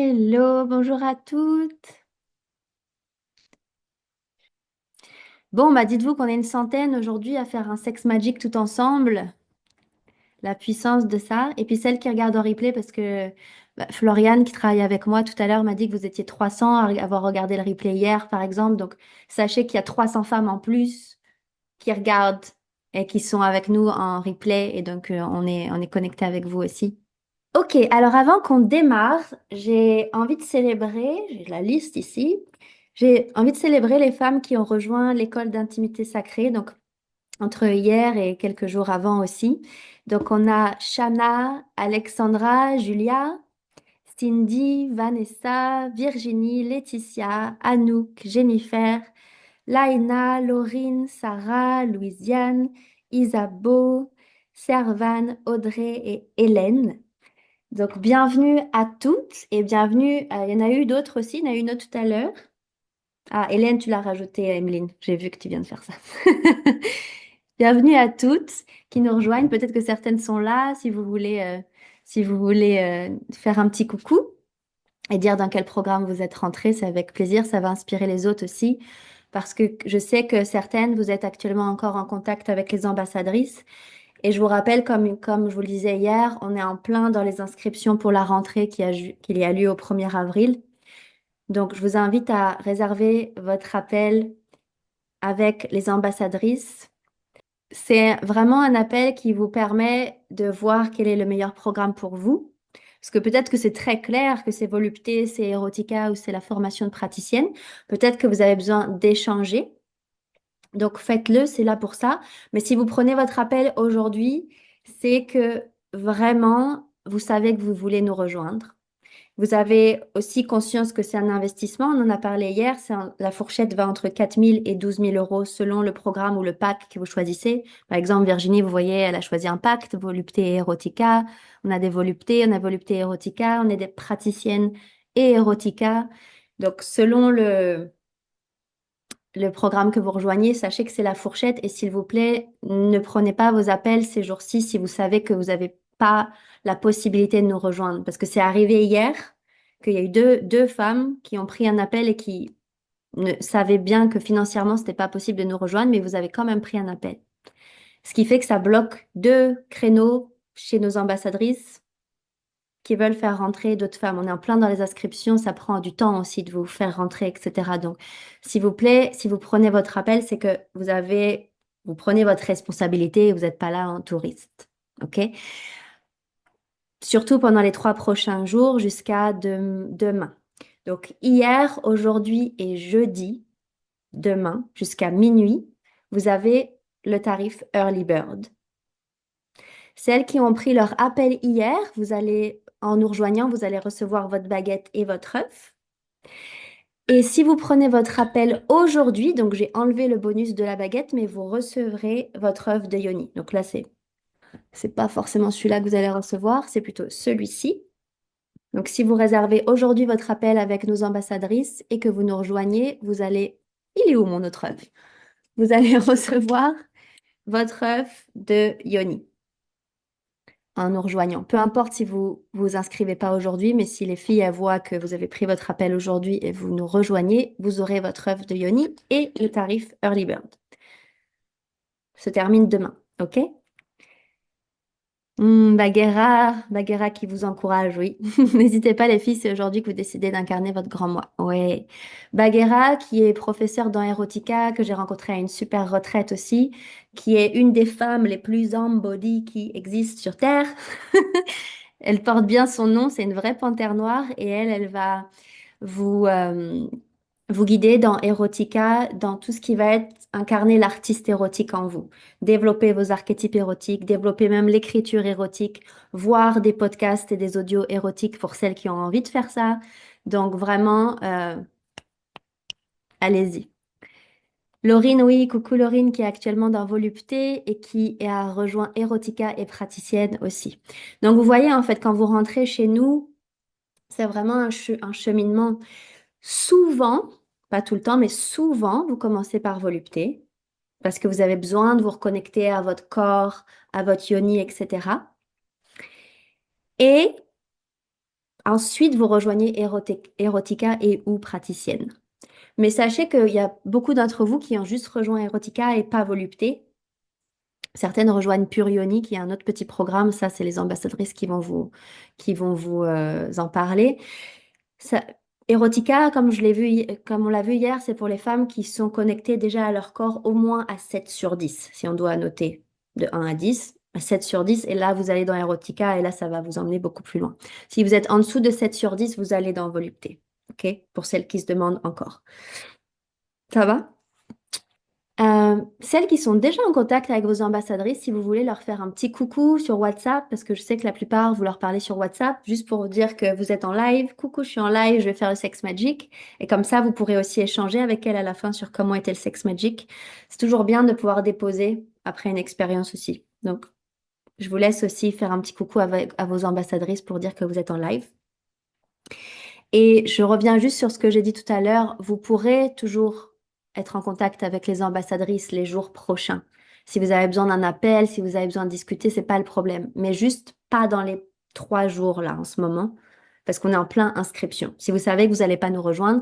Hello, bonjour à toutes. Bon, bah dites-vous qu'on est une centaine aujourd'hui à faire un sex magic tout ensemble, la puissance de ça. Et puis celle qui regarde en replay, parce que Floriane qui travaille avec moi tout à l'heure m'a dit que vous étiez 300 à avoir regardé le replay hier, par exemple. Donc sachez qu'il y a 300 femmes en plus qui regardent et qui sont avec nous en replay. Et donc on est connecté avec vous aussi. Ok, alors avant qu'on démarre, j'ai envie de célébrer, j'ai la liste ici, j'ai envie de célébrer les femmes qui ont rejoint l'école d'intimité sacrée, donc entre hier et quelques jours avant aussi. Donc on a Shana, Alexandra, Julia, Cindy, Vanessa, Virginie, Laetitia, Anouk, Jennifer, Laina, Laurine, Sarah, Louisiane, Isabeau, Servan, Audrey et Hélène. Donc, bienvenue à toutes et bienvenue. Il y en a eu d'autres aussi. Il y en a eu une autre tout à l'heure. Ah, Hélène, tu l'as rajouté, Emeline. J'ai vu que tu viens de faire ça. Bienvenue à toutes qui nous rejoignent. Peut-être que certaines sont là. Si vous voulez faire un petit coucou et dire dans quel programme vous êtes rentrés, c'est avec plaisir. Ça va inspirer les autres aussi. Parce que je sais que certaines, vous êtes actuellement encore en contact avec les ambassadrices. Et je vous rappelle, comme je vous le disais hier, on est en plein dans les inscriptions pour la rentrée qui y a lieu au 1er avril. Donc, je vous invite à réserver votre appel avec les ambassadrices. C'est vraiment un appel qui vous permet de voir quel est le meilleur programme pour vous. Parce que peut-être que c'est très clair que c'est volupté, c'est érotica ou c'est la formation de praticienne. Peut-être que vous avez besoin d'échanger. Donc faites-le, c'est là pour ça. Mais si vous prenez votre appel aujourd'hui, c'est que vraiment, vous savez que vous voulez nous rejoindre. Vous avez aussi conscience que c'est un investissement. On en a parlé hier. La fourchette va entre 4 000 et 12 000 € selon le programme ou le pack que vous choisissez. Par exemple, Virginie, vous voyez, elle a choisi un pack, volupté et érotica. On a des voluptés, on a volupté et érotica. On est des praticiennes et érotica. Donc, selon le programme que vous rejoignez, sachez que c'est la fourchette et s'il vous plaît, ne prenez pas vos appels ces jours-ci si vous savez que vous n'avez pas la possibilité de nous rejoindre. Parce que c'est arrivé hier qu'il y a eu deux femmes qui ont pris un appel et qui savaient bien que financièrement, c'était pas possible de nous rejoindre, mais vous avez quand même pris un appel. Ce qui fait que ça bloque 2 créneaux chez nos ambassadrices qui veulent faire rentrer d'autres femmes. On est en plein dans les inscriptions, ça prend du temps aussi de vous faire rentrer, etc. Donc, s'il vous plaît, si vous prenez votre appel, c'est que vous prenez votre responsabilité et vous n'êtes pas là en touriste. OK? Surtout pendant les 3 prochains jours jusqu'à demain. Donc, hier, aujourd'hui et jeudi, demain, jusqu'à minuit, vous avez le tarif Early Bird. Celles qui ont pris leur appel hier, en nous rejoignant, vous allez recevoir votre baguette et votre œuf. Et si vous prenez votre appel aujourd'hui, donc j'ai enlevé le bonus de la baguette, mais vous recevrez votre œuf de Yoni. Donc là, c'est pas forcément celui-là que vous allez recevoir, c'est plutôt celui-ci. Donc si vous réservez aujourd'hui votre appel avec nos ambassadrices et que vous nous rejoignez, il est où mon autre œuf? Vous allez recevoir votre œuf de Yoni en nous rejoignant. Peu importe si vous vous inscrivez pas aujourd'hui, mais si les filles elles voient que vous avez pris votre appel aujourd'hui et vous nous rejoignez, vous aurez votre œuf de Yoni et le tarif Early Bird. Se termine demain, ok? Bagheera qui vous encourage, oui. N'hésitez pas les filles, c'est aujourd'hui que vous décidez d'incarner votre grand moi. Ouais. Bagheera qui est professeure dans Erotica, que j'ai rencontré à une super retraite aussi, qui est une des femmes les plus embodies qui existent sur Terre. Elle porte bien son nom, c'est une vraie panthère noire et elle va vous, vous guider dans Erotica, dans tout ce qui va être incarner l'artiste érotique en vous. Développer vos archétypes érotiques, développer même l'écriture érotique, voir des podcasts et des audios érotiques pour celles qui ont envie de faire ça. Donc vraiment, allez-y. Laurine, oui, coucou Laurine qui est actuellement dans Volupté et qui a rejoint Erotica et praticienne aussi. Donc vous voyez en fait quand vous rentrez chez nous, c'est vraiment un cheminement. Souvent, pas tout le temps, mais souvent, vous commencez par volupté parce que vous avez besoin de vous reconnecter à votre corps, à votre yoni, etc. Et Ensuite, vous rejoignez Erotica et ou praticienne. Mais sachez qu'il y a beaucoup d'entre vous qui ont juste rejoint Erotica et pas Volupté. Certaines rejoignent Purioni, qui est un autre petit programme. Ça, c'est les ambassadrices qui vont vous en parler. Ça, Erotica, comme je l'ai vu, comme on l'a vu hier, c'est pour les femmes qui sont connectées déjà à leur corps au moins à 7 sur 10, si on doit noter de 1 à 10, à 7 sur 10. Et là, vous allez dans Erotica et là, ça va vous emmener beaucoup plus loin. Si vous êtes en dessous de 7 sur 10, vous allez dans Volupté. OK? Pour celles qui se demandent encore. Ça va? Celles qui sont déjà en contact avec vos ambassadrices, si vous voulez leur faire un petit coucou sur WhatsApp, parce que je sais que la plupart, vous leur parlez sur WhatsApp, juste pour vous dire que vous êtes en live. Coucou, je suis en live, je vais faire le Sex Magic. Et comme ça, vous pourrez aussi échanger avec elles à la fin sur comment était le Sex Magic. C'est toujours bien de pouvoir déposer après une expérience aussi. Donc, je vous laisse aussi faire un petit coucou à vos ambassadrices pour dire que vous êtes en live. Et je reviens juste sur ce que j'ai dit tout à l'heure. Vous pourrez toujours être en contact avec les ambassadrices les jours prochains. Si vous avez besoin d'un appel, si vous avez besoin de discuter, c'est pas le problème. Mais juste pas dans les 3 jours là en ce moment, parce qu'on est en plein inscription. Si vous savez que vous n'allez pas nous rejoindre,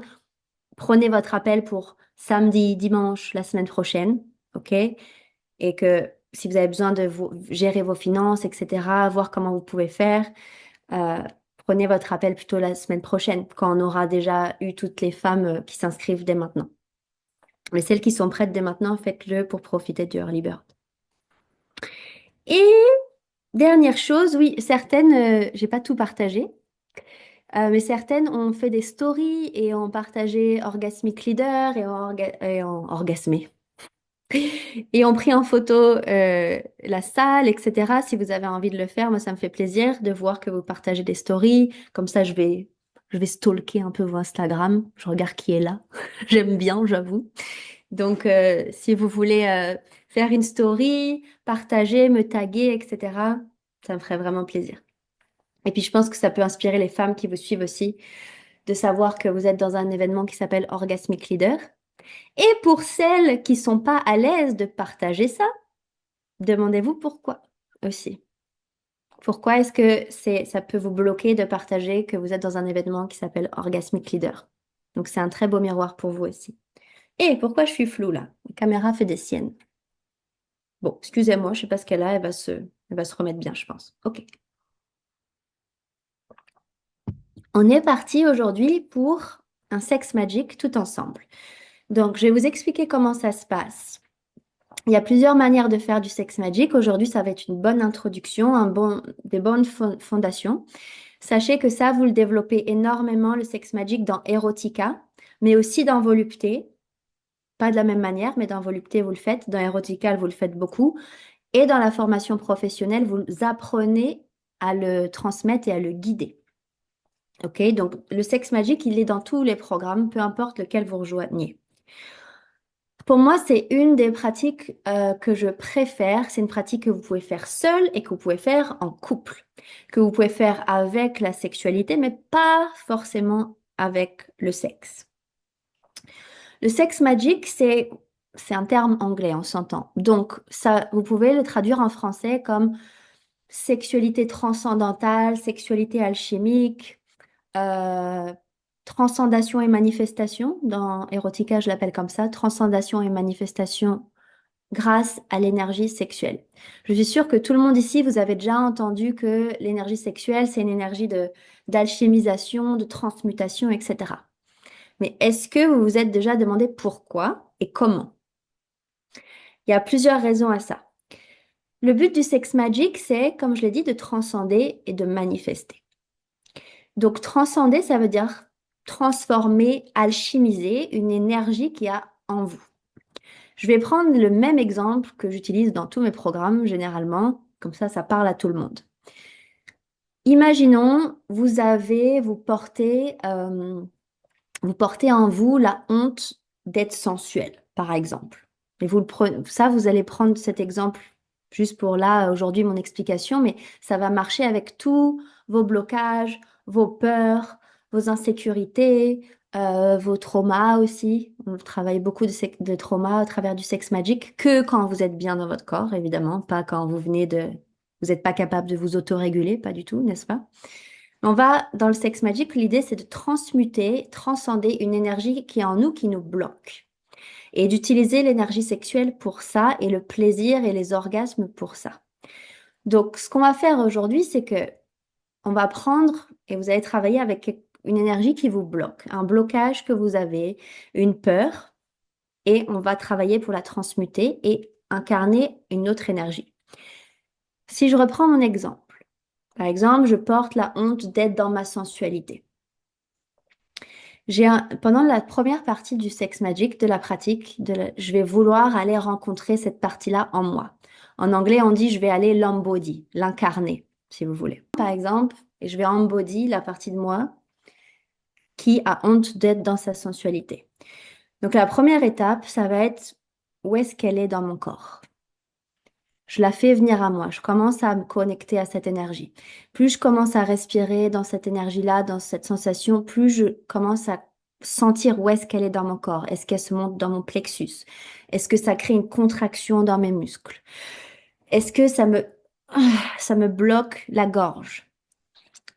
prenez votre appel pour samedi, dimanche, la semaine prochaine, ok? Et que si vous avez besoin de vous gérer vos finances, etc., voir comment vous pouvez faire. Euh, Prenez votre appel plutôt la semaine prochaine, quand on aura déjà eu toutes les femmes qui s'inscrivent dès maintenant. Mais celles qui sont prêtes dès maintenant, faites-le pour profiter du early bird. Et dernière chose, oui, certaines, j'ai pas tout partagé, mais certaines ont fait des stories et ont partagé Orgasmic Leader et ont orgasmé. Et ont pris en photo la salle, etc. Si vous avez envie de le faire, moi, ça me fait plaisir de voir que vous partagez des stories. Comme ça, je vais stalker un peu vos Instagram. Je regarde qui est là. J'aime bien, j'avoue. Donc, si vous voulez faire une story, partager, me taguer, etc., ça me ferait vraiment plaisir. Et puis, je pense que ça peut inspirer les femmes qui vous suivent aussi de savoir que vous êtes dans un événement qui s'appelle Orgasmic Leader. Et pour celles qui sont pas à l'aise de partager ça, demandez-vous pourquoi aussi. Pourquoi est-ce que ça peut vous bloquer de partager que vous êtes dans un événement qui s'appelle Orgasmic Leader? Donc c'est un très beau miroir pour vous aussi. Et pourquoi je suis floue là? La caméra fait des siennes. Bon, excusez-moi, je sais pas ce qu'elle a, elle va se remettre bien, je pense. Ok. On est parti aujourd'hui pour un sex magic tout ensemble. Donc je vais vous expliquer comment ça se passe. Il y a plusieurs manières de faire du sex magic. Aujourd'hui, ça va être une bonne introduction, des bonnes fondations. Sachez que ça, vous le développez énormément, le sex magic, dans Erotica, mais aussi dans Volupté. Pas de la même manière, mais dans Volupté, vous le faites. Dans Erotica, vous le faites beaucoup. Et dans la formation professionnelle, vous apprenez à le transmettre et à le guider. OK? Donc, le sex magic, il est dans tous les programmes, peu importe lequel vous rejoignez. Pour moi, c'est une des pratiques que je préfère. C'est une pratique que vous pouvez faire seul et que vous pouvez faire en couple, que vous pouvez faire avec la sexualité, mais pas forcément avec le sexe. Le sex magic, c'est un terme anglais, on s'entend. Donc, ça, vous pouvez le traduire en français comme sexualité transcendantale, sexualité alchimique, euh, transcendation et manifestation. Dans Erotica, je l'appelle comme ça, transcendation et manifestation grâce à l'énergie sexuelle. Je suis sûre que tout le monde ici, vous avez déjà entendu que l'énergie sexuelle, c'est une énergie d'alchimisation, de transmutation, etc. Mais est-ce que vous vous êtes déjà demandé pourquoi et comment? Il y a plusieurs raisons à ça. Le but du sex magic, c'est, comme je l'ai dit, de transcender et de manifester. Donc, transcender, ça veut dire transformer, alchimiser une énergie qu'il y a en vous. Je vais prendre le même exemple que j'utilise dans tous mes programmes généralement, comme ça parle à tout le monde. Imaginons, vous portez en vous la honte d'être sensuel, par exemple. Et vous allez prendre cet exemple juste pour là, aujourd'hui, mon explication, mais ça va marcher avec tous vos blocages, vos peurs, vos insécurités, vos traumas aussi. On travaille beaucoup de traumas à travers du sex magic, que quand vous êtes bien dans votre corps, évidemment, pas quand vous n'êtes pas capable de vous autoréguler, pas du tout, n'est-ce pas? On va, dans le sex magic, l'idée c'est de transmuter, transcender une énergie qui est en nous, qui nous bloque. Et d'utiliser l'énergie sexuelle pour ça et le plaisir et les orgasmes pour ça. Donc, ce qu'on va faire aujourd'hui, c'est que on va prendre et vous allez travailler avec une énergie qui vous bloque, un blocage que vous avez, une peur, et on va travailler pour la transmuter et incarner une autre énergie. Si je reprends mon exemple, par exemple, je porte la honte d'être dans ma sensualité. Pendant la première partie du sex magic, de la pratique, je vais vouloir aller rencontrer cette partie-là en moi. En anglais, on dit je vais aller l'embody, l'incarner, si vous voulez. Par exemple, je vais embody la partie de moi qui a honte d'être dans sa sensualité. Donc la première étape, ça va être où est-ce qu'elle est dans mon corps. Je la fais venir à moi. Je commence à me connecter à cette énergie. Plus je commence à respirer dans cette énergie-là, dans cette sensation, plus je commence à sentir où est-ce qu'elle est dans mon corps. Est-ce qu'elle se monte dans mon plexus? Est-ce que ça crée une contraction dans mes muscles? Est-ce que ça me bloque la gorge?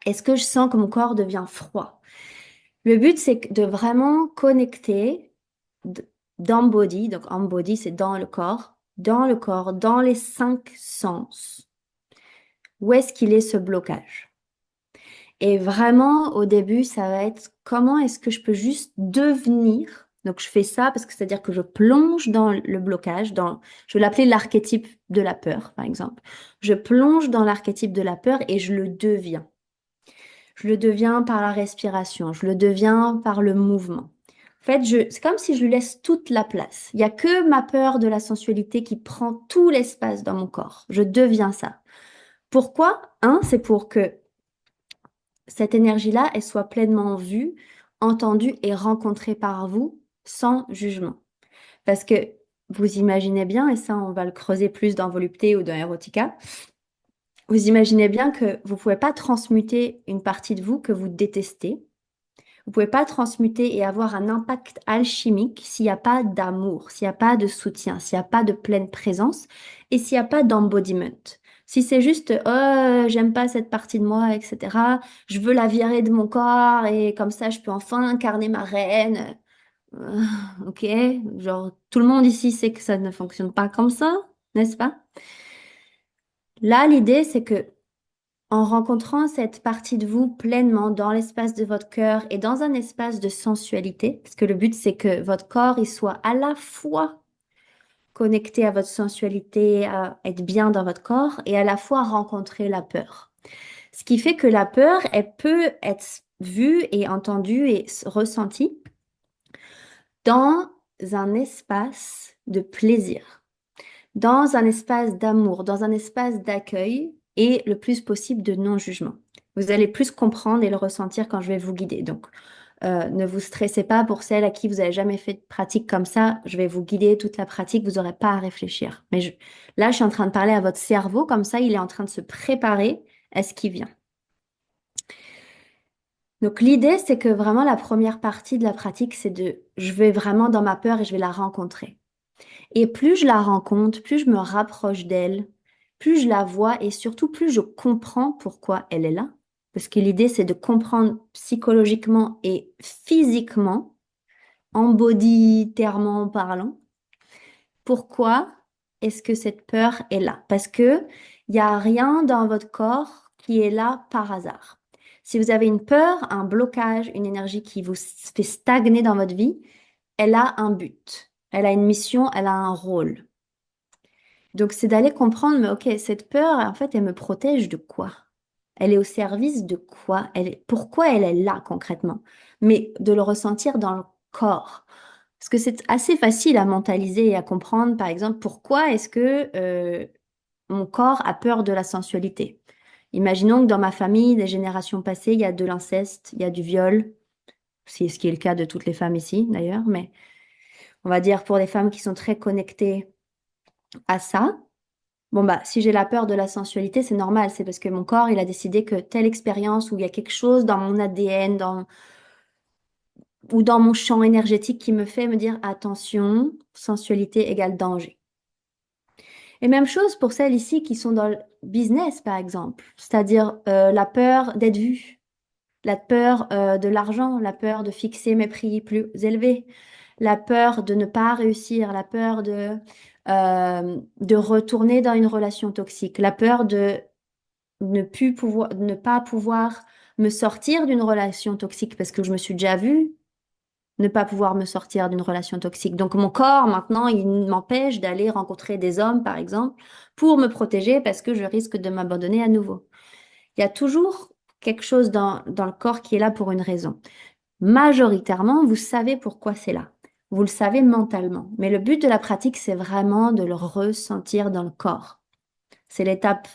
Est-ce que je sens que mon corps devient froid? Le but, c'est de vraiment connecter dans le body, donc en body, c'est dans le corps, dans les 5 sens. Où est-ce qu'il est ce blocage? Et vraiment, au début, ça va être comment est-ce que je peux juste devenir. Donc, je fais ça parce que c'est-à-dire que je plonge dans le blocage, je vais l'appeler l'archétype de la peur, par exemple. Je plonge dans l'archétype de la peur et je le deviens. Je le deviens par la respiration, je le deviens par le mouvement. En fait, c'est comme si je lui laisse toute la place. Il n'y a que ma peur de la sensualité qui prend tout l'espace dans mon corps. Je deviens ça. Pourquoi? C'est pour que cette énergie-là, elle soit pleinement vue, entendue et rencontrée par vous sans jugement. Parce que vous imaginez bien, et ça on va le creuser plus dans Volupté ou dans Erotica, vous imaginez bien que vous ne pouvez pas transmuter une partie de vous que vous détestez. Vous ne pouvez pas transmuter et avoir un impact alchimique s'il n'y a pas d'amour, s'il n'y a pas de soutien, s'il n'y a pas de pleine présence et s'il n'y a pas d'embodiment. Si c'est juste, oh, j'aime pas cette partie de moi, etc., je veux la virer de mon corps et comme ça je peux enfin incarner ma reine. Euh, ok, genre tout le monde ici sait que ça ne fonctionne pas comme ça, n'est-ce pas? Là, l'idée c'est que en rencontrant cette partie de vous pleinement dans l'espace de votre cœur et dans un espace de sensualité, parce que le but c'est que votre corps il soit à la fois connecté à votre sensualité, à être bien dans votre corps et à la fois rencontrer la peur. Ce qui fait que la peur, elle peut être vue et entendue et ressentie dans un espace de plaisir, dans un espace d'amour, dans un espace d'accueil et le plus possible de non-jugement. Vous allez plus comprendre et le ressentir quand je vais vous guider. Donc, ne vous stressez pas pour celles à qui vous n'avez jamais fait de pratique comme ça. Je vais vous guider toute la pratique, vous n'aurez pas à réfléchir. Mais là, je suis en train de parler à votre cerveau, comme ça, il est en train de se préparer à ce qui vient. Donc, l'idée, c'est que vraiment la première partie de la pratique, je vais vraiment dans ma peur et je vais la rencontrer. Et plus je la rencontre, plus je me rapproche d'elle, plus je la vois et surtout plus je comprends pourquoi elle est là. Parce que l'idée, c'est de comprendre psychologiquement et physiquement, emboditairement parlant, pourquoi est-ce que cette peur est là? Parce que il n'y a rien dans votre corps qui est là par hasard. Si vous avez une peur, un blocage, une énergie qui vous fait stagner dans votre vie, elle a un but, elle a une mission, elle a un rôle. Donc, c'est d'aller comprendre, mais ok, cette peur, en fait, elle me protège de quoi? Elle est au service de quoi? Pourquoi elle est là concrètement? Mais de le ressentir dans le corps. Parce que c'est assez facile à mentaliser et à comprendre, par exemple, pourquoi est-ce que mon corps a peur de la sensualité? Imaginons que dans ma famille, des générations passées, il y a de l'inceste, il y a du viol, c'est ce qui est le cas de toutes les femmes ici d'ailleurs, mais on va dire pour les femmes qui sont très connectées à ça. Bon, bah, si j'ai la peur de la sensualité, c'est normal. C'est parce que mon corps, il a décidé que telle expérience où il y a quelque chose dans mon ADN, ou dans mon champ énergétique qui me fait me dire attention, sensualité égale danger. Et même chose pour celles ici qui sont dans le business, par exemple. C'est-à-dire la peur d'être vue. La peur de l'argent, la peur de fixer mes prix plus élevés, la peur de ne pas réussir, la peur de retourner dans une relation toxique, la peur de de ne pas pouvoir me sortir d'une relation toxique parce que je me suis déjà vue ne pas pouvoir me sortir d'une relation toxique. Donc mon corps, maintenant, il m'empêche d'aller rencontrer des hommes, par exemple, pour me protéger parce que je risque de m'abandonner à nouveau. Il y a toujours quelque chose dans le corps qui est là pour une raison. Majoritairement, vous savez pourquoi c'est là. Vous le savez mentalement. Mais le but de la pratique, c'est vraiment de le ressentir dans le corps. C'est l'étape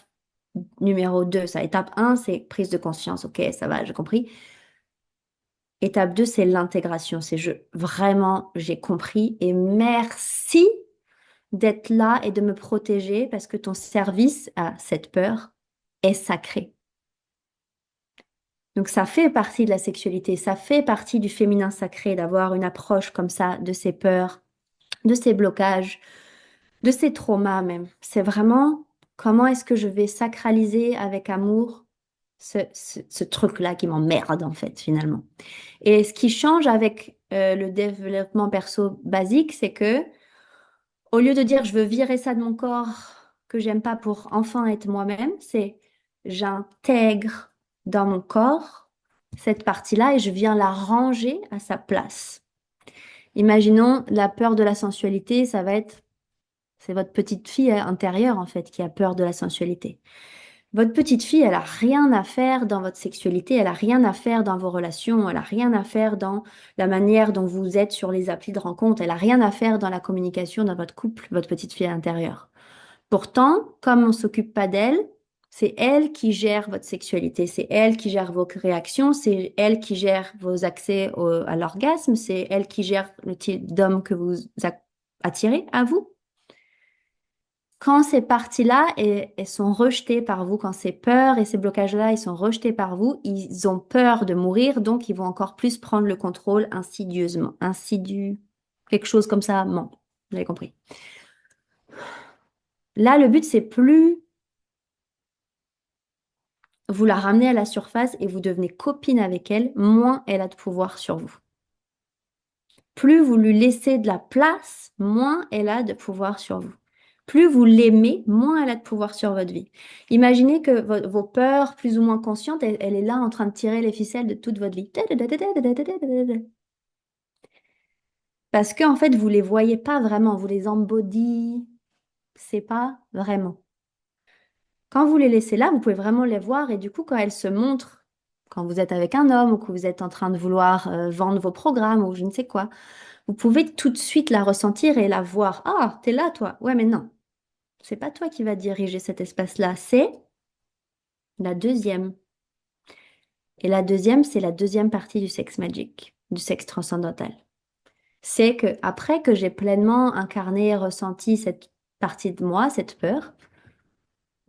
numéro 2. Ça, étape 1, c'est prise de conscience. Ok, ça va, j'ai compris. Étape 2, c'est l'intégration. C'est vraiment, j'ai compris et merci d'être là et de me protéger parce que ton service à cette peur est sacré. Donc ça fait partie de la sexualité, ça fait partie du féminin sacré d'avoir une approche comme ça de ces peurs, de ces blocages, de ces traumas même. C'est vraiment comment est-ce que je vais sacraliser avec amour ce truc-là qui m'emmerde en fait finalement. Et ce qui change avec le développement perso basique, c'est que au lieu de dire je veux virer ça de mon corps que j'aime pas pour enfin être moi-même, c'est j'intègre dans mon corps cette partie-là et je viens la ranger à sa place. Imaginons la peur de la sensualité, ça va être, c'est votre petite fille intérieure en fait qui a peur de la sensualité. Votre petite fille, elle a rien à faire dans votre sexualité, elle a rien à faire dans vos relations, elle a rien à faire dans la manière dont vous êtes sur les applis de rencontre, elle a rien à faire dans la communication dans votre couple, votre petite fille intérieure. Pourtant, comme on s'occupe pas d'elle, c'est elle qui gère votre sexualité, c'est elle qui gère vos réactions, c'est elle qui gère vos accès à l'orgasme, c'est elle qui gère le type d'homme que vous attirez à vous. Quand ces parties-là, elles sont rejetées par vous, quand ces peurs et ces blocages-là, ils sont rejetés par vous, ils ont peur de mourir, donc ils vont encore plus prendre le contrôle insidieusement, quelque chose comme ça, ment. Vous avez compris. Là, le but, c'est plus vous la ramenez à la surface et vous devenez copine avec elle, moins elle a de pouvoir sur vous. Plus vous lui laissez de la place, moins elle a de pouvoir sur vous. Plus vous l'aimez, moins elle a de pouvoir sur votre vie. Imaginez que vos peurs, plus ou moins conscientes, elle est là en train de tirer les ficelles de toute votre vie. Parce qu'en fait, vous les voyez pas vraiment, vous les embody, c'est pas vraiment. Quand vous les laissez là, vous pouvez vraiment les voir et du coup, quand elles se montrent, quand vous êtes avec un homme ou que vous êtes en train de vouloir vendre vos programmes ou je ne sais quoi, vous pouvez tout de suite la ressentir et la voir. Ah, t'es là, toi. Ouais, mais non. C'est pas toi qui va diriger cet espace-là, c'est la deuxième. Et la deuxième, c'est la deuxième partie du sex magic, du sexe transcendantal. C'est que après que j'ai pleinement incarné et ressenti cette partie de moi, cette peur,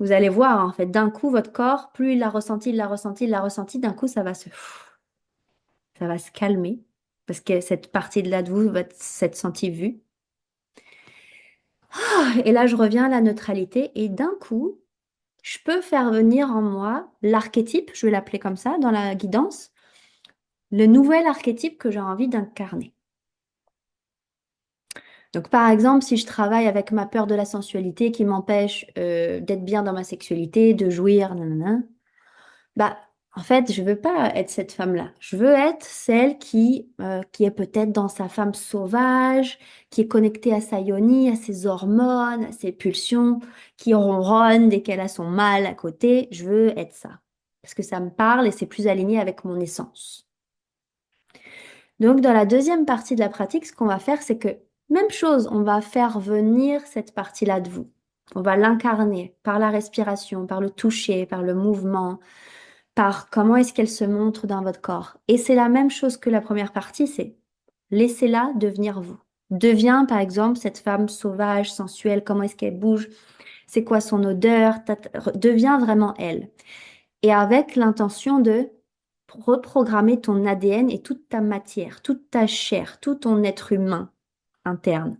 vous allez voir en fait, d'un coup, votre corps, plus il l'a ressenti, il l'a ressenti, d'un coup, ça va se calmer parce que cette partie de là de vous va s'être sentie vue. Et là, je reviens à la neutralité et d'un coup, je peux faire venir en moi l'archétype, je vais l'appeler comme ça dans la guidance, le nouvel archétype que j'ai envie d'incarner. Donc par exemple, si je travaille avec ma peur de la sensualité qui m'empêche d'être bien dans ma sexualité, de jouir, nanana, bah en fait, je veux pas être cette femme-là. Je veux être celle qui est peut-être dans sa femme sauvage, qui est connectée à sa yoni, à ses hormones, à ses pulsions, qui ronronne dès qu'elle a son mal à côté. Je veux être ça. Parce que ça me parle et c'est plus aligné avec mon essence. Donc, dans la deuxième partie de la pratique, ce qu'on va faire, c'est que, même chose, on va faire venir cette partie-là de vous. On va l'incarner par la respiration, par le toucher, par le mouvement, par comment est-ce qu'elle se montre dans votre corps. Et c'est la même chose que la première partie, c'est laissez-la devenir vous. Deviens, par exemple, cette femme sauvage, sensuelle, comment est-ce qu'elle bouge, c'est quoi son odeur, deviens vraiment elle. Et avec l'intention de reprogrammer ton ADN et toute ta matière, toute ta chair, tout ton être humain interne.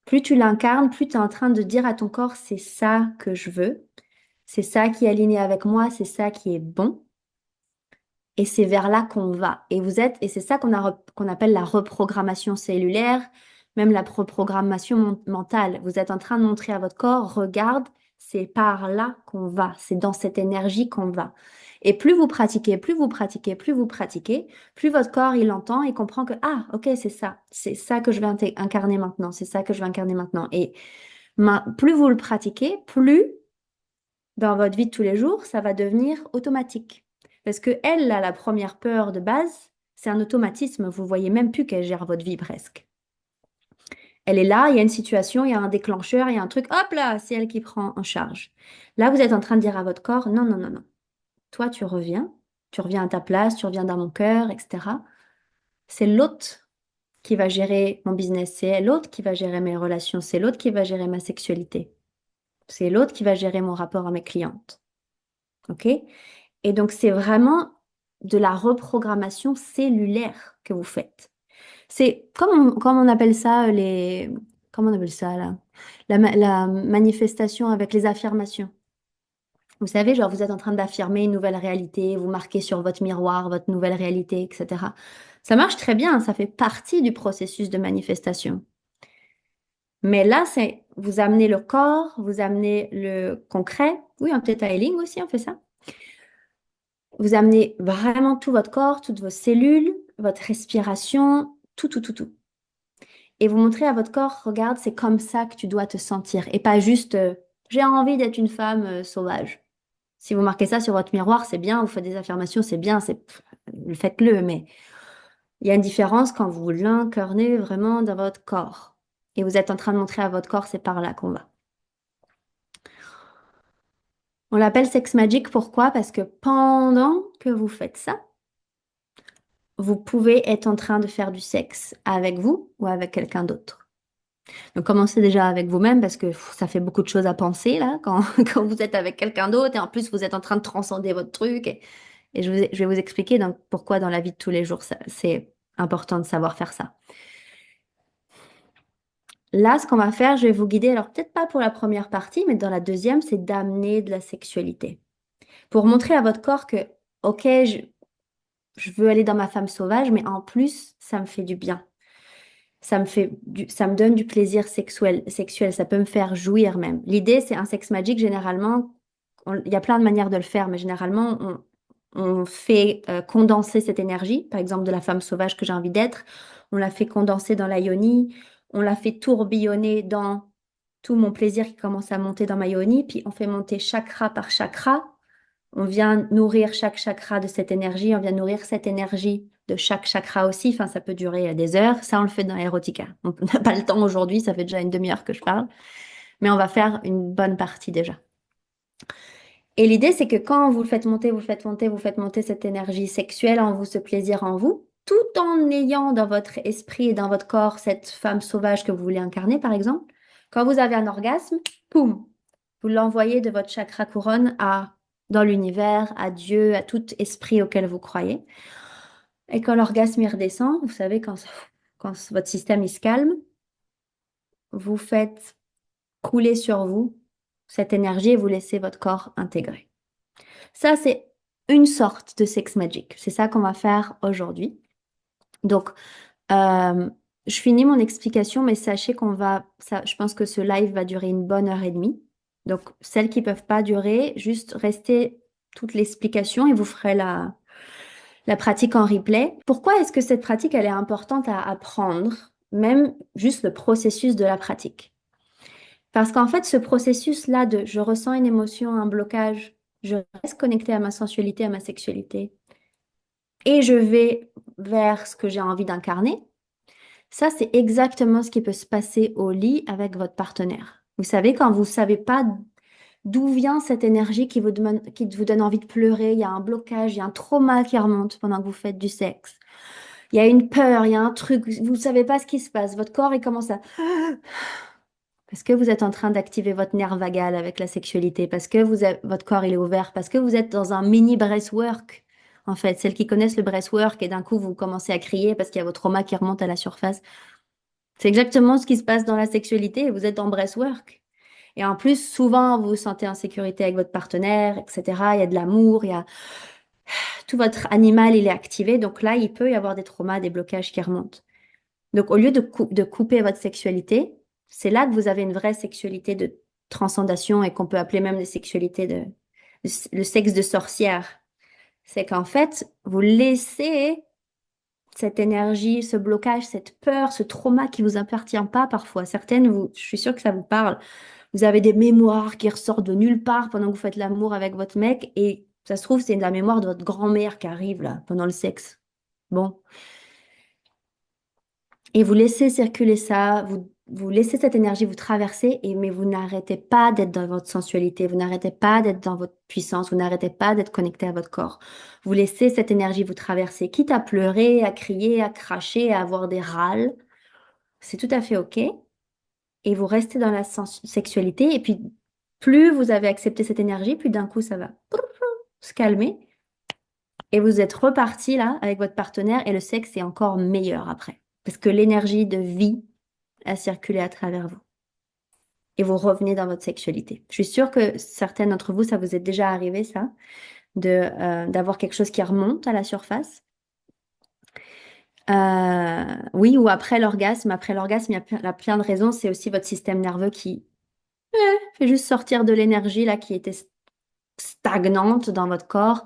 Plus tu l'incarnes, plus tu es en train de dire à ton corps, c'est ça que je veux, c'est ça qui est aligné avec moi, c'est ça qui est bon. Et c'est vers là qu'on va. Et c'est ça qu'on appelle la reprogrammation cellulaire, même la reprogrammation mentale. Vous êtes en train de montrer à votre corps, regarde, c'est par là qu'on va, c'est dans cette énergie qu'on va. Et plus vous pratiquez, plus vous pratiquez, plus vous pratiquez, plus votre corps, il entend et comprend que, ah, ok, c'est ça que je vais incarner maintenant, c'est ça que je vais incarner maintenant. Et plus vous le pratiquez, plus dans votre vie de tous les jours, ça va devenir automatique. Parce que elle, là, la première peur de base, c'est un automatisme. Vous voyez même plus qu'elle gère votre vie presque. Elle est là, il y a une situation, il y a un déclencheur, il y a un truc, hop là, c'est elle qui prend en charge. Là, vous êtes en train de dire à votre corps, non, non, non, non. Toi, tu reviens à ta place, tu reviens dans mon cœur, etc. C'est l'autre qui va gérer mon business, c'est l'autre qui va gérer mes relations, c'est l'autre qui va gérer ma sexualité, c'est l'autre qui va gérer mon rapport à mes clientes. OK? Et donc, c'est vraiment de la reprogrammation cellulaire que vous faites. C'est comme on appelle ça comment on appelle ça là? La manifestation avec les affirmations. Vous savez, genre vous êtes en train d'affirmer une nouvelle réalité, vous marquez sur votre miroir votre nouvelle réalité, etc. Ça marche très bien, ça fait partie du processus de manifestation. Mais là, c'est vous amenez le corps, vous amenez le concret. Oui, un petit tiling aussi, on fait ça. Vous amenez vraiment tout votre corps, toutes vos cellules, votre respiration, tout, tout, tout, tout. Et vous montrez à votre corps, regarde, c'est comme ça que tu dois te sentir. Et pas juste, j'ai envie d'être une femme sauvage. Si vous marquez ça sur votre miroir, c'est bien, vous faites des affirmations, c'est bien, faites-le. Mais il y a une différence quand vous l'incarnez vraiment dans votre corps. Et vous êtes en train de montrer à votre corps, c'est par là qu'on va. On l'appelle sex magic, pourquoi? Parce que pendant que vous faites ça, vous pouvez être en train de faire du sexe avec vous ou avec quelqu'un d'autre. Donc commencez déjà avec vous-même parce que ça fait beaucoup de choses à penser là quand, quand vous êtes avec quelqu'un d'autre et en plus vous êtes en train de transcender votre truc. Et je vais vous expliquer donc, pourquoi dans la vie de tous les jours c'est important de savoir faire ça. Là, ce qu'on va faire, je vais vous guider, alors peut-être pas pour la première partie, mais dans la deuxième, c'est d'amener de la sexualité. Pour montrer à votre corps que, ok, je veux aller dans ma femme sauvage, mais en plus, ça me fait du bien. Ça me donne du plaisir sexuel, ça peut me faire jouir même. L'idée, c'est un sex magic, généralement, il y a plein de manières de le faire, mais généralement, on fait condenser cette énergie, par exemple de la femme sauvage que j'ai envie d'être, on la fait condenser dans la yoni, on la fait tourbillonner dans tout mon plaisir qui commence à monter dans ma yoni, puis on fait monter chakra par chakra, on vient nourrir chaque chakra de cette énergie, on vient nourrir cette énergie de chaque chakra aussi. Enfin, ça peut durer des heures. Ça, on le fait dans Erotica. On n'a pas le temps aujourd'hui, ça fait déjà une demi-heure que je parle. Mais on va faire une bonne partie déjà. Et l'idée, c'est que quand vous le faites monter, vous le faites monter, vous faites monter cette énergie sexuelle en vous, ce plaisir en vous, tout en ayant dans votre esprit et dans votre corps cette femme sauvage que vous voulez incarner, par exemple, quand vous avez un orgasme, poum, vous l'envoyez de votre chakra couronne dans l'univers, à Dieu, à tout esprit auquel vous croyez. Et quand l'orgasme y redescend, vous savez, quand votre système il se calme, vous faites couler sur vous cette énergie et vous laissez votre corps intégrer. Ça, c'est une sorte de sex magic. C'est ça qu'on va faire aujourd'hui. Donc, je finis mon explication, mais sachez je pense que ce live va durer une bonne heure et demie. Donc, celles qui peuvent pas durer, juste restez toute l'explication et vous ferez la pratique en replay. Pourquoi est-ce que cette pratique, elle est importante à apprendre, même juste le processus de la pratique? Parce qu'en fait, ce processus-là de je ressens une émotion, un blocage, je reste connectée à ma sensualité, à ma sexualité, et je vais vers ce que j'ai envie d'incarner, ça, c'est exactement ce qui peut se passer au lit avec votre partenaire. Vous savez, quand vous ne savez pas d'où vient cette énergie qui vous donne envie de pleurer, il y a un blocage, il y a un trauma qui remonte pendant que vous faites du sexe. Il y a une peur, il y a un truc, vous ne savez pas ce qui se passe. Votre corps, il commence à... Parce que vous êtes en train d'activer votre nerf vagal avec la sexualité, parce que votre corps, il est ouvert, parce que vous êtes dans un mini breathwork. En fait, celles qui connaissent le breathwork et d'un coup, vous commencez à crier parce qu'il y a votre trauma qui remonte à la surface. C'est exactement ce qui se passe dans la sexualité et vous êtes en breathwork. Et en plus, souvent, vous vous sentez en sécurité avec votre partenaire, etc. Il y a de l'amour, il y a tout votre animal, il est activé. Donc là, il peut y avoir des traumas, des blocages qui remontent. Donc, au lieu de couper votre sexualité, c'est là que vous avez une vraie sexualité de transcendation et qu'on peut appeler même des sexualités le sexe de sorcière. C'est qu'en fait, vous laissez cette énergie, ce blocage, cette peur, ce trauma qui vous appartient pas parfois. Certaines, je suis sûre que ça vous parle. Vous avez des mémoires qui ressortent de nulle part pendant que vous faites l'amour avec votre mec et ça se trouve, c'est la mémoire de votre grand-mère qui arrive là pendant le sexe. Bon. Et vous laissez circuler ça, vous laissez cette énergie vous traverser, mais vous n'arrêtez pas d'être dans votre sensualité, vous n'arrêtez pas d'être dans votre puissance, vous n'arrêtez pas d'être connecté à votre corps. Vous laissez cette énergie vous traverser, quitte à pleurer, à crier, à cracher, à avoir des râles. C'est tout à fait OK. Et vous restez dans la sexualité. Et puis, plus vous avez accepté cette énergie, plus d'un coup, ça va se calmer. Et vous êtes reparti là avec votre partenaire et le sexe est encore meilleur après. Parce que l'énergie de vie a circulé à travers vous. Et vous revenez dans votre sexualité. Je suis sûre que certains d'entre vous, ça vous est déjà arrivé, ça, d'avoir quelque chose qui remonte à la surface. Oui, ou après l'orgasme. Après l'orgasme, il y a plein de raisons. C'est aussi votre système nerveux qui fait juste sortir de l'énergie là qui était stagnante dans votre corps.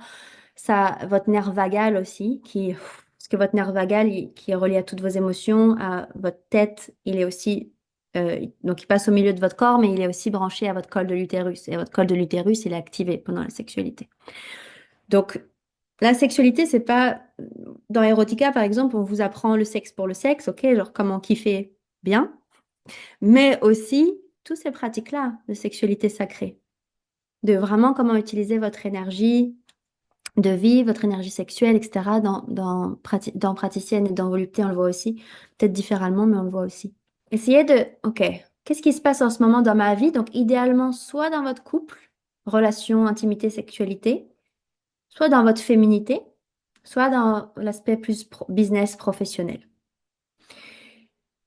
Ça, votre nerf vagal aussi, parce que votre nerf vagal, qui est relié à toutes vos émotions, à votre tête, il est aussi, donc il passe au milieu de votre corps, mais il est aussi branché à votre col de l'utérus. Et votre col de l'utérus, il est activé pendant la sexualité. Donc, la sexualité, c'est pas, dans Erotica, par exemple, on vous apprend le sexe pour le sexe, ok, genre comment kiffer bien, mais aussi toutes ces pratiques-là de sexualité sacrée, de vraiment comment utiliser votre énergie de vie, votre énergie sexuelle, etc. Dans praticienne et dans volupté, on le voit aussi. Peut-être différemment, mais on le voit aussi. Essayez OK, qu'est-ce qui se passe en ce moment dans ma vie? Donc, idéalement, soit dans votre couple, relation, intimité, sexualité, soit dans votre féminité, soit dans l'aspect plus business professionnel.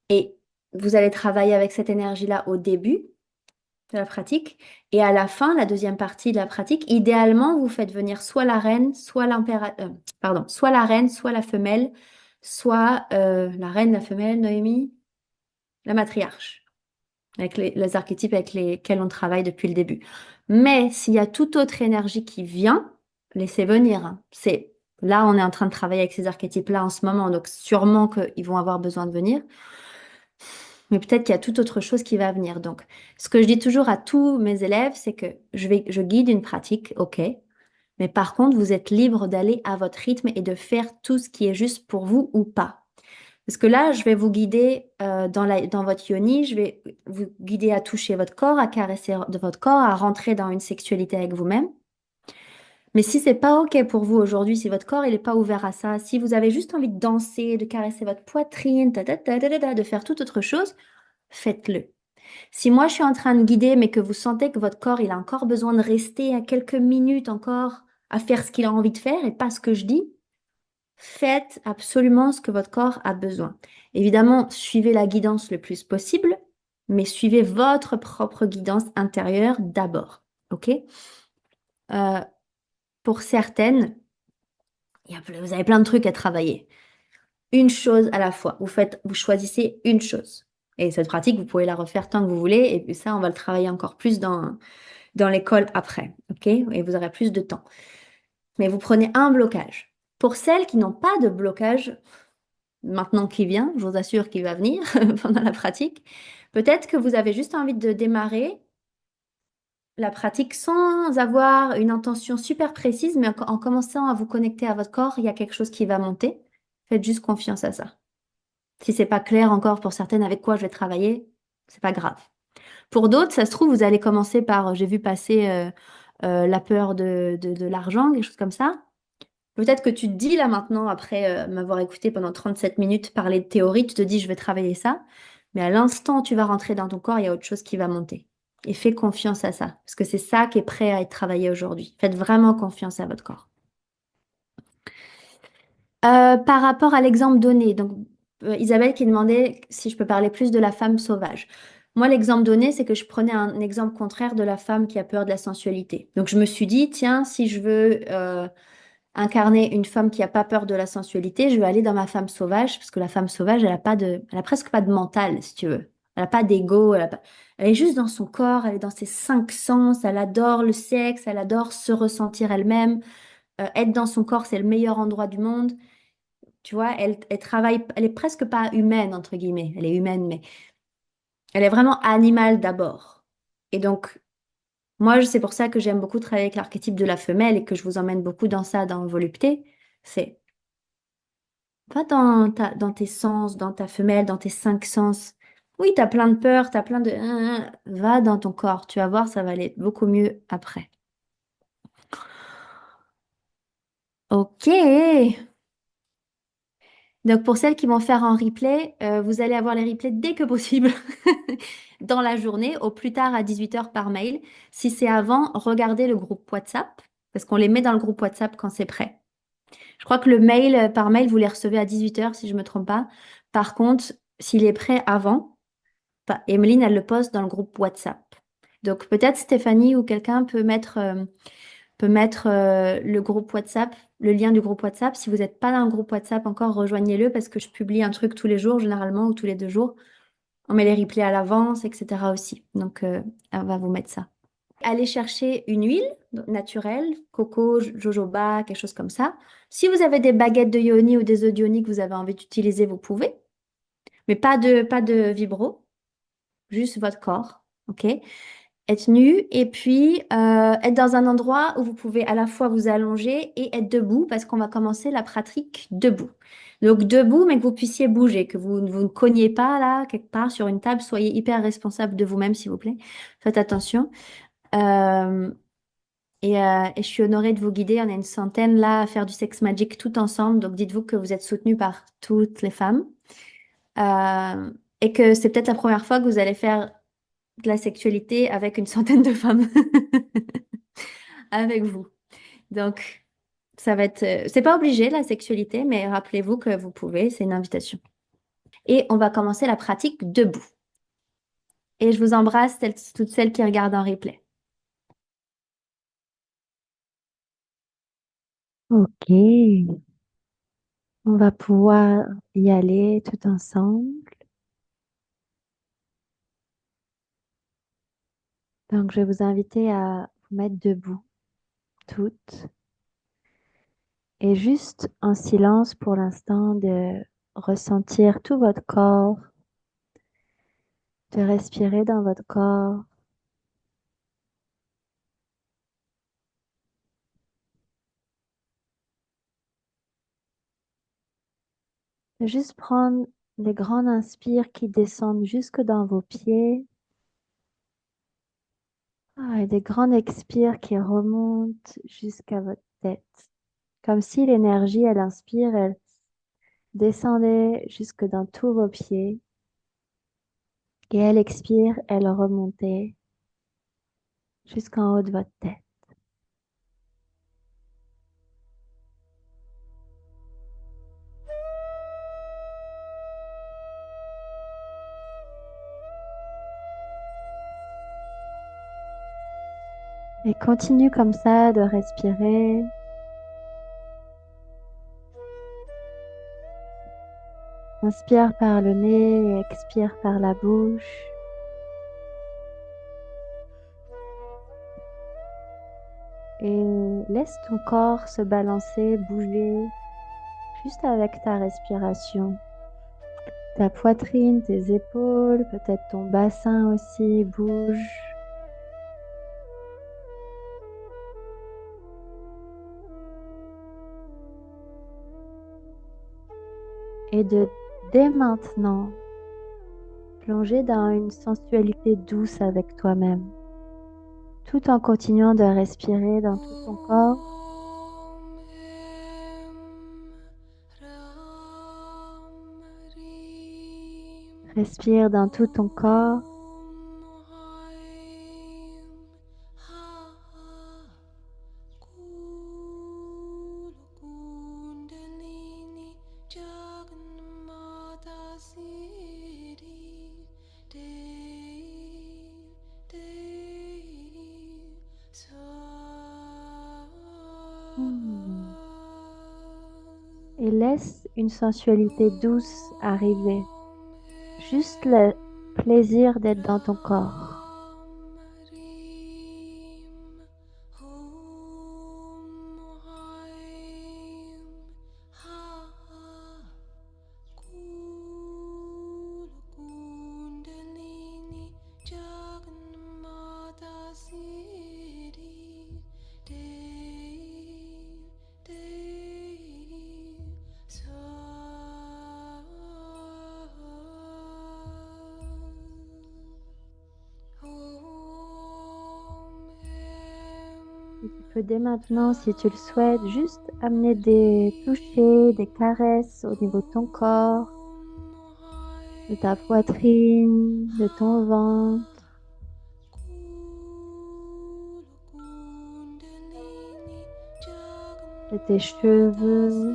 Et vous allez travailler avec cette énergie-là au début de la pratique. Et à la fin, la deuxième partie de la pratique, idéalement, vous faites venir soit la reine, soit soit la reine, soit la femelle, soit la reine, la femelle, Noémie, la matriarche, avec les archétypes avec lesquels on travaille depuis le début. Mais s'il y a toute autre énergie qui vient, laissez venir, hein. Là, on est en train de travailler avec ces archétypes-là en ce moment, donc sûrement qu'ils vont avoir besoin de venir. Mais peut-être qu'il y a toute autre chose qui va venir. Donc, ce que je dis toujours à tous mes élèves, c'est que je guide une pratique, ok, mais par contre, vous êtes libre d'aller à votre rythme et de faire tout ce qui est juste pour vous ou pas. Parce que là, je vais vous guider dans votre yoni, je vais vous guider à toucher votre corps, à caresser de votre corps, à rentrer dans une sexualité avec vous-même. Mais si c'est pas ok pour vous aujourd'hui, si votre corps il est pas ouvert à ça, si vous avez juste envie de danser, de caresser votre poitrine, de faire toute autre chose, faites-le. Si moi je suis en train de guider, mais que vous sentez que votre corps il a encore besoin de rester à quelques minutes encore à faire ce qu'il a envie de faire et pas ce que je dis, faites absolument ce que votre corps a besoin. Évidemment, suivez la guidance le plus possible, mais suivez votre propre guidance intérieure d'abord. OK? Euh, pour certaines, vous avez plein de trucs à travailler. Une chose à la fois. Vous choisissez une chose. Et cette pratique, vous pouvez la refaire tant que vous voulez. Et puis ça, on va le travailler encore plus dans l'école après. OK? Et vous aurez plus de temps. Mais vous prenez un blocage. Pour celles qui n'ont pas de blocage, maintenant qui vient, je vous assure qu'il va venir pendant la pratique, peut-être que vous avez juste envie de démarrer la pratique sans avoir une intention super précise, mais en commençant à vous connecter à votre corps, il y a quelque chose qui va monter. Faites juste confiance à ça. Si c'est pas clair encore pour certaines avec quoi je vais travailler, c'est pas grave. Pour d'autres, ça se trouve, vous allez commencer par, j'ai vu passer la peur de l'argent, quelque chose comme ça. Peut-être que tu te dis là maintenant, après m'avoir écouté pendant 37 minutes parler de théorie, tu te dis je vais travailler ça. Mais à l'instant où tu vas rentrer dans ton corps, il y a autre chose qui va monter. Et fais confiance à ça, parce que c'est ça qui est prêt à être travaillé aujourd'hui. Faites vraiment confiance à votre corps. Par rapport à l'exemple donné, donc Isabelle qui demandait si je peux parler plus de la femme sauvage. Moi, l'exemple donné, c'est que je prenais un exemple contraire de la femme qui a peur de la sensualité. Donc, je me suis dit, tiens, si je veux incarner une femme qui n'a pas peur de la sensualité, je vais aller dans ma femme sauvage, parce que la femme sauvage, elle a presque pas de mental, si tu veux. Elle a pas d'ego, elle est juste dans son corps, elle est dans ses cinq sens, elle adore le sexe, elle adore se ressentir elle-même. Être dans son corps, c'est le meilleur endroit du monde. Tu vois, elle travaille, elle est presque pas humaine, entre guillemets. Elle est humaine, mais elle est vraiment animale d'abord. Et donc, moi, c'est pour ça que j'aime beaucoup travailler avec l'archétype de la femelle et que je vous emmène beaucoup dans ça, dans Volupté. C'est va dans tes sens, dans ta femelle, dans tes cinq sens. Oui, t'as plein de peur, t'as plein de... Va dans ton corps, tu vas voir, ça va aller beaucoup mieux après. Ok. Donc pour celles qui vont faire en replay, vous allez avoir les replays dès que possible dans la journée, au plus tard à 18 heures par mail. Si c'est avant, regardez le groupe WhatsApp, parce qu'on les met dans le groupe WhatsApp quand c'est prêt. Je crois que le mail, par mail, vous les recevez à 18 heures si je ne me trompe pas. Par contre, s'il est prêt avant, Emeline, elle le poste dans le groupe WhatsApp. Donc peut-être Stéphanie ou quelqu'un peut mettre le groupe WhatsApp, le lien du groupe WhatsApp. Si vous n'êtes pas dans le groupe WhatsApp encore, rejoignez-le parce que je publie un truc tous les jours, généralement, ou tous les 2 jours. On met les replays à l'avance, etc. aussi. Donc, on va vous mettre ça. Allez chercher une huile naturelle, coco, jojoba, quelque chose comme ça. Si vous avez des baguettes de yoni ou des œufs de yoni que vous avez envie d'utiliser, vous pouvez. Mais pas de vibro, juste votre corps. OK? Être nu et puis être dans un endroit où vous pouvez à la fois vous allonger et être debout parce qu'on va commencer la pratique debout. Donc debout, mais que vous puissiez bouger, que vous ne cogniez pas là, quelque part sur une table. Soyez hyper responsable de vous-même, s'il vous plaît. Faites attention. Euh, et je suis honorée de vous guider. On est une centaine là à faire du sex magic tout ensemble. Donc dites-vous que vous êtes soutenus par toutes les femmes. Euh, et que c'est peut-être la première fois que vous allez faire de la sexualité avec une centaine de femmes avec vous. Donc, ça va être... c'est pas obligé la sexualité, mais rappelez-vous que vous pouvez, c'est une invitation. Et on va commencer la pratique debout. Et je vous embrasse, toutes celles qui regardent en replay. Ok, on va pouvoir y aller tout ensemble. Donc, je vais vous inviter à vous mettre debout, toutes, et juste en silence pour l'instant de ressentir tout votre corps, de respirer dans votre corps, de juste prendre des grandes inspires qui descendent jusque dans vos pieds, et des grandes expires qui remontent jusqu'à votre tête. Comme si l'énergie, elle inspire, elle descendait jusque dans tous vos pieds. Et elle expire, elle remontait jusqu'en haut de votre tête. Et continue comme ça de respirer. Inspire par le nez et expire par la bouche. Et laisse ton corps se balancer, bouger, juste avec ta respiration. Ta poitrine, tes épaules, peut-être ton bassin aussi bouge. Et dès maintenant, plonger dans une sensualité douce avec toi-même, tout en continuant de respirer dans tout ton corps. Respire dans tout ton corps. Hmm. et laisse une sensualité douce arriver. Juste le plaisir d'être dans ton corps. Et tu peux dès maintenant, si tu le souhaites, juste amener des touchés, des caresses au niveau de ton corps, de ta poitrine, de ton ventre, de tes cheveux.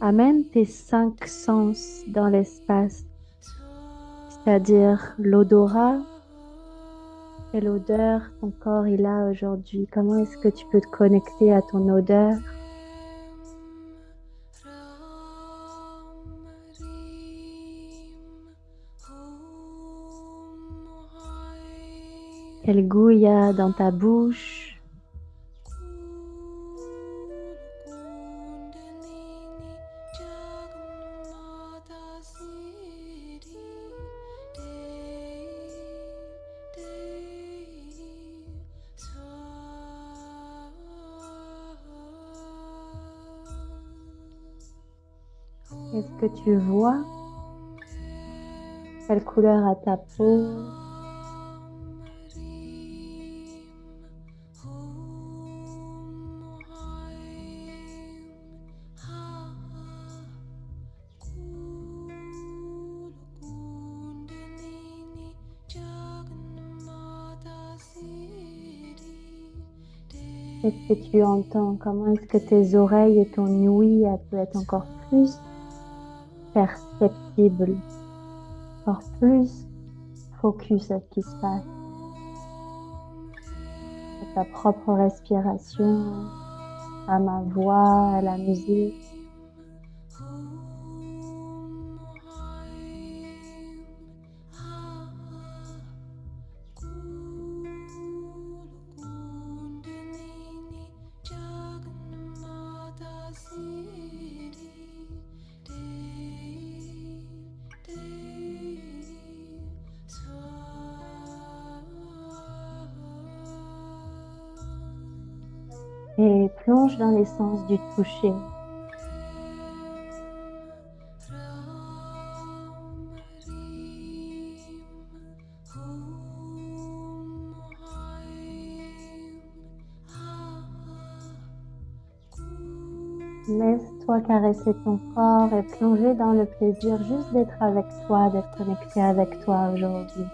Amène tes 5 sens dans l'espace, c'est-à-dire l'odorat. Quelle odeur ton corps il a aujourd'hui? Comment est-ce que tu peux te connecter à ton odeur? Quel goût il y a dans ta bouche? Qu'est-ce que tu vois? Quelle couleur a ta peau? Qu'est-ce que tu entends? Comment est-ce que tes oreilles et ton ouïe peut être encore plus perceptible, encore plus focus à ce qui se passe, à ta propre respiration, à ma voix, à la musique. Et plonge dans l'essence du toucher. Laisse-toi caresser ton corps et plonger dans le plaisir juste d'être avec toi, d'être connecté avec toi aujourd'hui.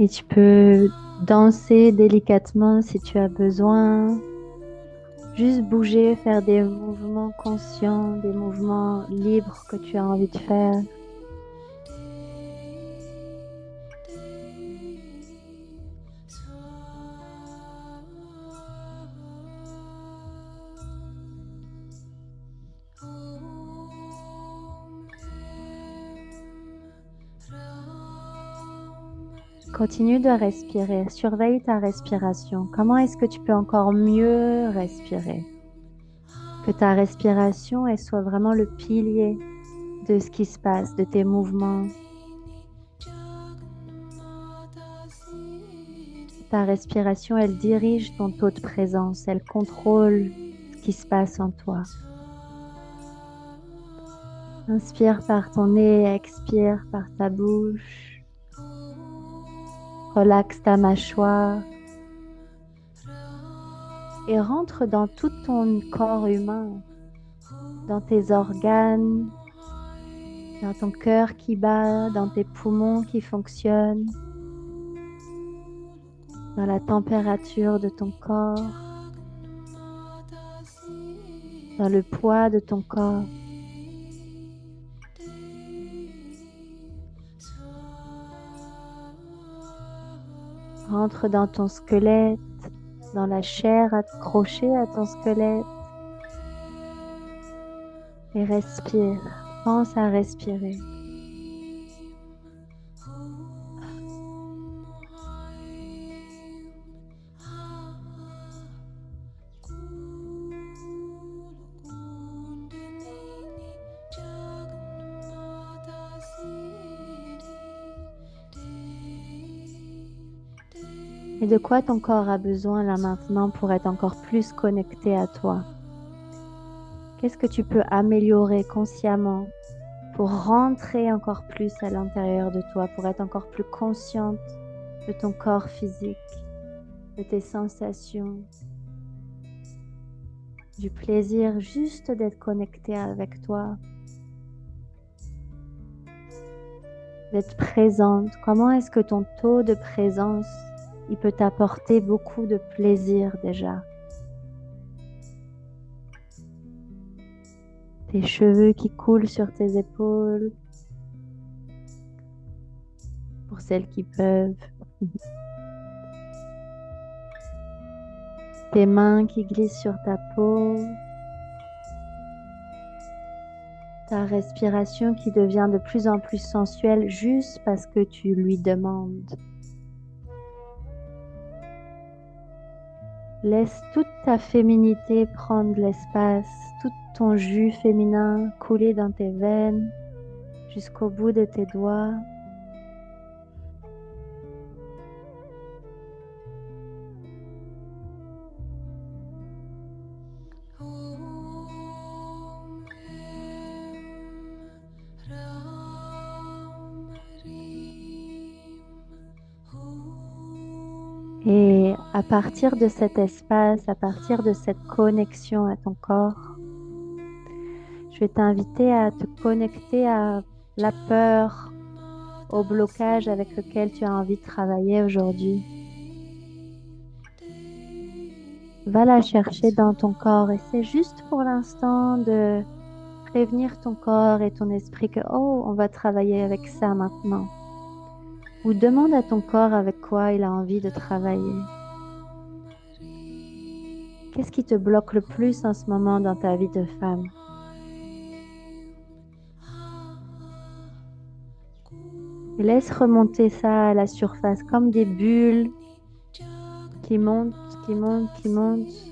Et tu peux danser délicatement si tu as besoin. Juste bouger, faire des mouvements conscients, des mouvements libres que tu as envie de faire. Continue de respirer, surveille ta respiration. Comment est-ce que tu peux encore mieux respirer? Que ta respiration, elle soit vraiment le pilier de ce qui se passe, de tes mouvements. Ta respiration, elle dirige ton taux de présence, elle contrôle ce qui se passe en toi. Inspire par ton nez, expire par ta bouche. Relaxe ta mâchoire et rentre dans tout ton corps humain, dans tes organes, dans ton cœur qui bat, dans tes poumons qui fonctionnent, dans la température de ton corps, dans le poids de ton corps. Rentre dans ton squelette, dans la chair accrochée à ton squelette et respire. Pense à respirer. Et de quoi ton corps a besoin là maintenant pour être encore plus connecté à toi? Qu'est-ce que tu peux améliorer consciemment pour rentrer encore plus à l'intérieur de toi, pour être encore plus consciente de ton corps physique, de tes sensations, du plaisir juste d'être connecté avec toi, d'être présente. Comment est-ce que ton taux de présence, il peut t'apporter beaucoup de plaisir déjà? Tes cheveux qui coulent sur tes épaules, pour celles qui peuvent. Tes mains qui glissent sur ta peau. Ta respiration qui devient de plus en plus sensuelle juste parce que tu lui demandes. Laisse toute ta féminité prendre l'espace, tout ton jus féminin couler dans tes veines jusqu'au bout de tes doigts. Et à partir de cet espace, à partir de cette connexion à ton corps, je vais t'inviter à te connecter à la peur, au blocage avec lequel tu as envie de travailler aujourd'hui. Va la chercher dans ton corps et c'est juste pour l'instant de prévenir ton corps et ton esprit que, oh, on va travailler avec ça maintenant. Ou demande à ton corps avec quoi il a envie de travailler. Qu'est-ce qui te bloque le plus en ce moment dans ta vie de femme? Et laisse remonter ça à la surface comme des bulles qui montent, qui montent, qui montent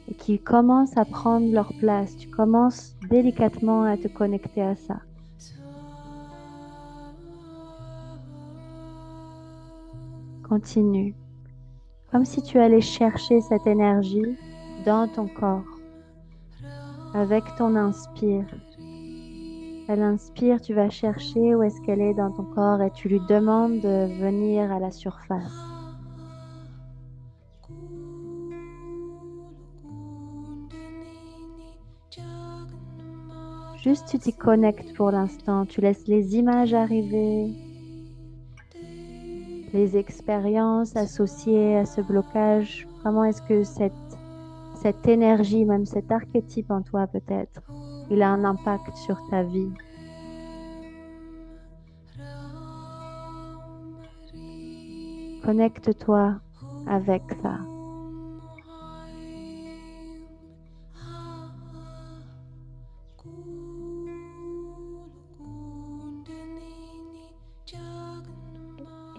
et qui commencent à prendre leur place. Tu commences délicatement à te connecter à ça. Continue. Comme si tu allais chercher cette énergie dans ton corps avec ton inspire. Elle inspire, tu vas chercher où est-ce qu'elle est dans ton corps et tu lui demandes de venir à la surface. Juste tu t'y connectes pour l'instant, tu laisses les images arriver, les expériences associées à ce blocage. Comment est-ce que cette énergie, même cet archétype en toi peut-être, il a un impact sur ta vie? Connecte-toi avec ça.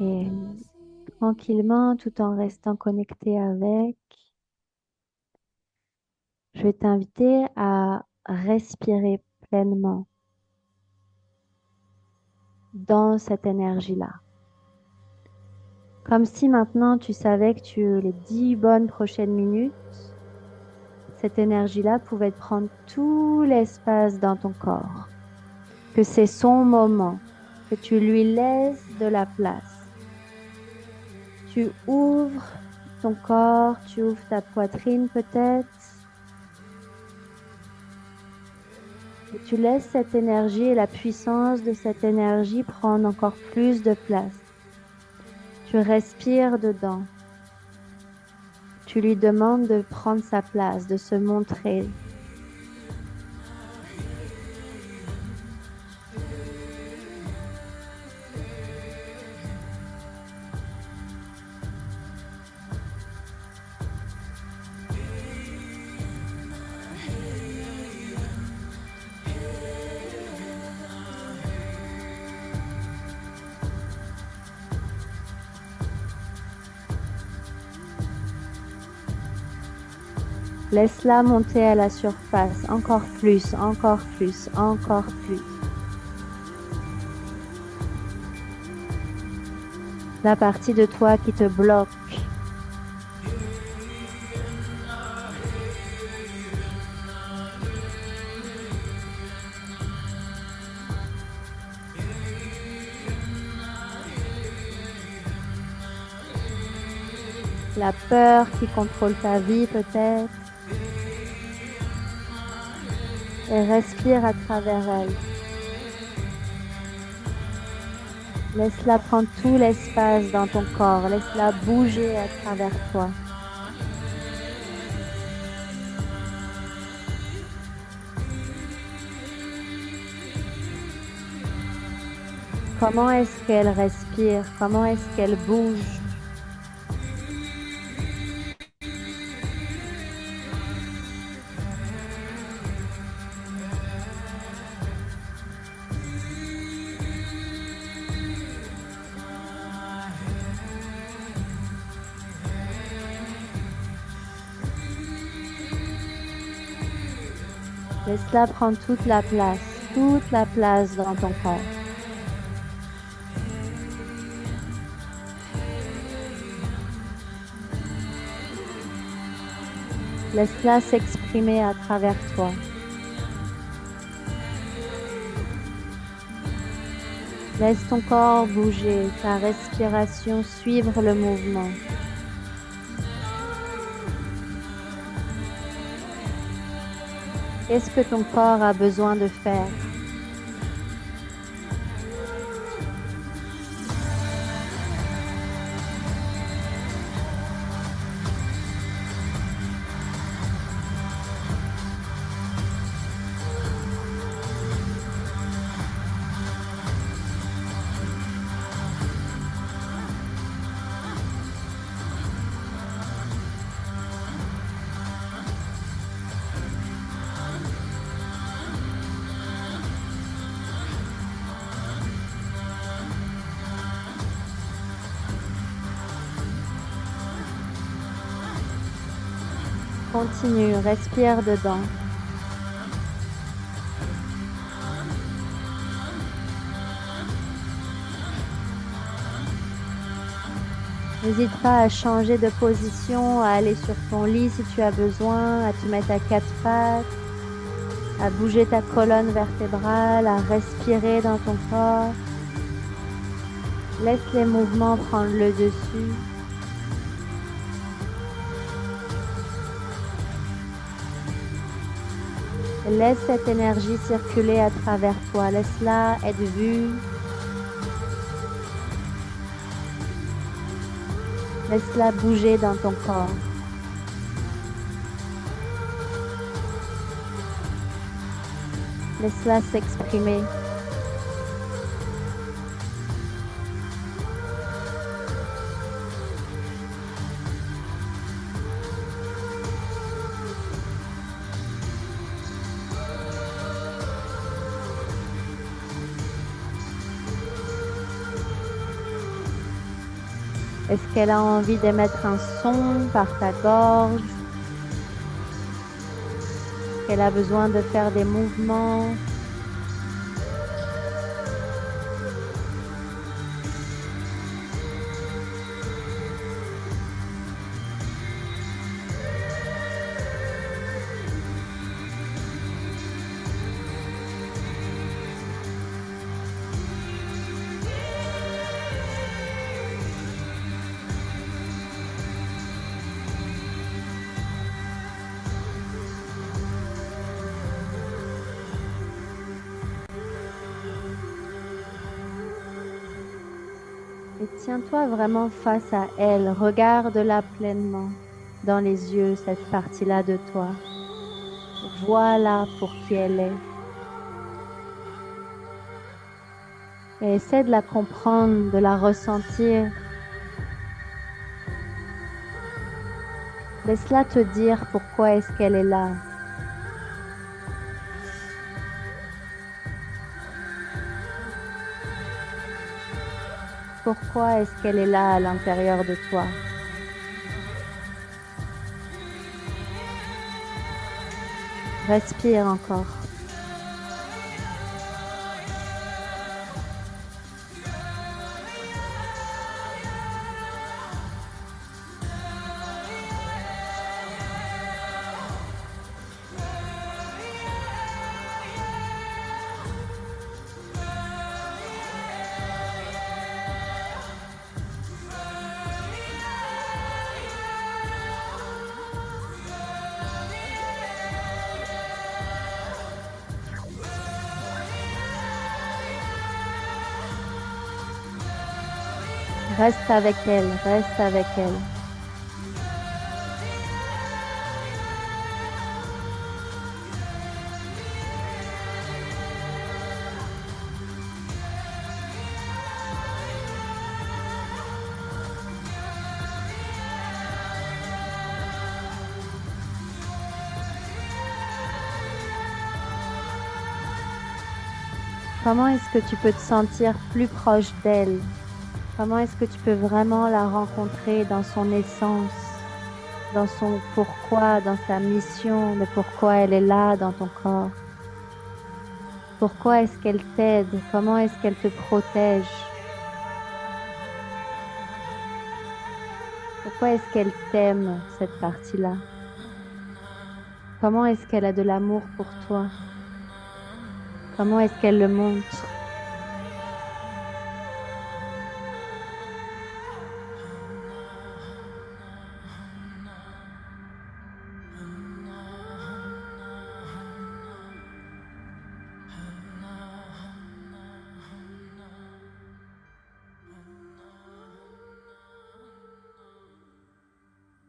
Et tranquillement, tout en restant connecté avec, je vais t'inviter à respirer pleinement dans cette énergie-là. Comme si maintenant tu savais que les 10 bonnes prochaines minutes, cette énergie-là pouvait prendre tout l'espace dans ton corps. Que c'est son moment, que tu lui laisses de la place. Tu ouvres ton corps, tu ouvres ta poitrine peut-être. Et tu laisses cette énergie et la puissance de cette énergie prendre encore plus de place. Tu respires dedans. Tu lui demandes de prendre sa place, de se montrer. Laisse-la monter à la surface, encore plus, encore plus, encore plus. La partie de toi qui te bloque. La peur qui contrôle ta vie peut-être. Et respire à travers elle. Laisse-la prendre tout l'espace dans ton corps. Laisse-la bouger à travers toi. Comment est-ce qu'elle respire? Comment est-ce qu'elle bouge? Laisse-la prendre toute la place dans ton corps. Laisse-la s'exprimer à travers toi. Laisse ton corps bouger, ta respiration suivre le mouvement. Qu'est-ce que ton corps a besoin de faire? Continue, respire dedans. N'hésite pas à changer de position, à aller sur ton lit si tu as besoin, à te mettre à quatre pattes, à bouger ta colonne vertébrale, à respirer dans ton corps. Laisse les mouvements prendre le dessus. Laisse cette énergie circuler à travers toi. Laisse-la être vue. Laisse-la bouger dans ton corps. Laisse-la s'exprimer. Est-ce qu'elle a envie d'émettre un son par ta gorge? Est-ce qu'elle a besoin de faire des mouvements? Et tiens-toi vraiment face à elle. Regarde-la pleinement dans les yeux, cette partie-là de toi. Vois-la pour qui elle est. Et essaie de la comprendre, de la ressentir. Laisse-la te dire pourquoi est-ce qu'elle est là. Pourquoi est-ce qu'elle est là à l'intérieur de toi? Respire encore. Reste avec elle, reste avec elle. Comment est-ce que tu peux te sentir plus proche d'elle? Comment est-ce que tu peux vraiment la rencontrer dans son essence, dans son pourquoi, dans sa mission, de pourquoi elle est là dans ton corps? Pourquoi est-ce qu'elle t'aide? Comment est-ce qu'elle te protège? Pourquoi est-ce qu'elle t'aime, cette partie-là? Comment est-ce qu'elle a de l'amour pour toi? Comment est-ce qu'elle le montre?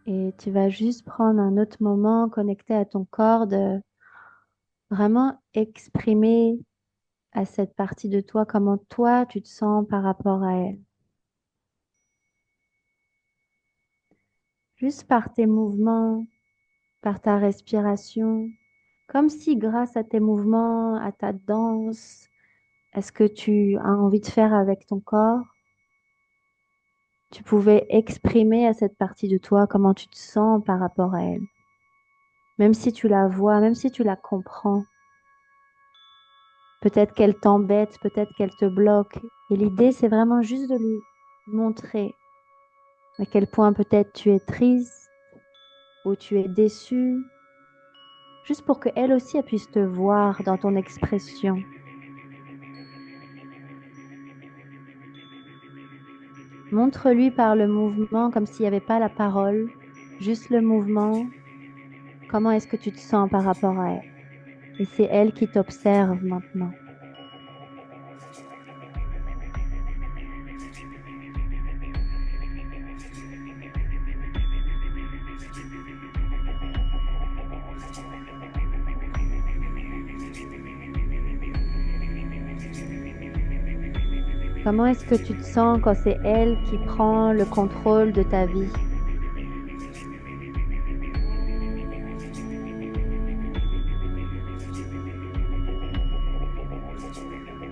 Et tu vas juste prendre un autre moment connecté à ton corps de vraiment exprimer à cette partie de toi comment toi tu te sens par rapport à elle. Juste par tes mouvements, par ta respiration, comme si grâce à tes mouvements, à ta danse, à ce que tu as envie de faire avec ton corps, tu pouvais exprimer à cette partie de toi comment tu te sens par rapport à elle. Même si tu la vois, même si tu la comprends, peut-être qu'elle t'embête, peut-être qu'elle te bloque. Et l'idée, c'est vraiment juste de lui montrer à quel point peut-être tu es triste ou tu es déçu, juste pour qu'elle aussi elle puisse te voir dans ton expression. Montre-lui par le mouvement comme s'il n'y avait pas la parole, juste le mouvement. Comment est-ce que tu te sens par rapport à elle? Et c'est elle qui t'observe maintenant. Comment est-ce que tu te sens quand c'est elle qui prend le contrôle de ta vie?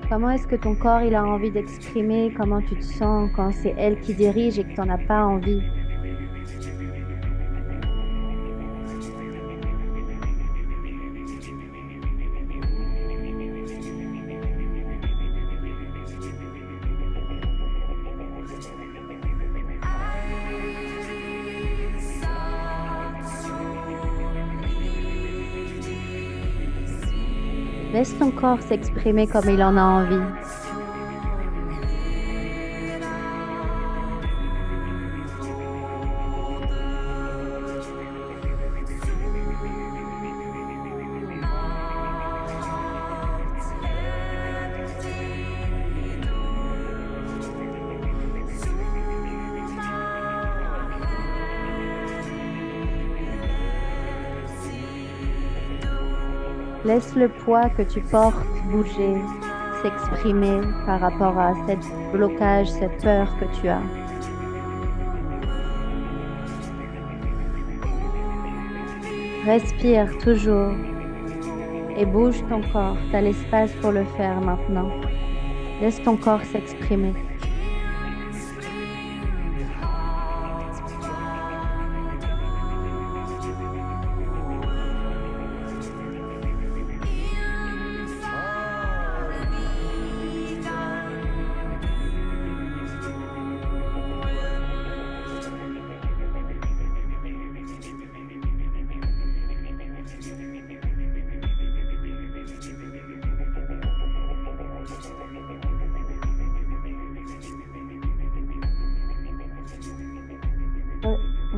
Comment est-ce que ton corps il a envie d'exprimer comment tu te sens quand c'est elle qui dirige et que tu n'en as pas envie? Laisse ton corps s'exprimer comme il en a envie. Laisse le poids que tu portes bouger, s'exprimer par rapport à cette blocage, cette peur que tu as. Respire toujours et bouge ton corps. Tu as l'espace pour le faire maintenant. Laisse ton corps s'exprimer.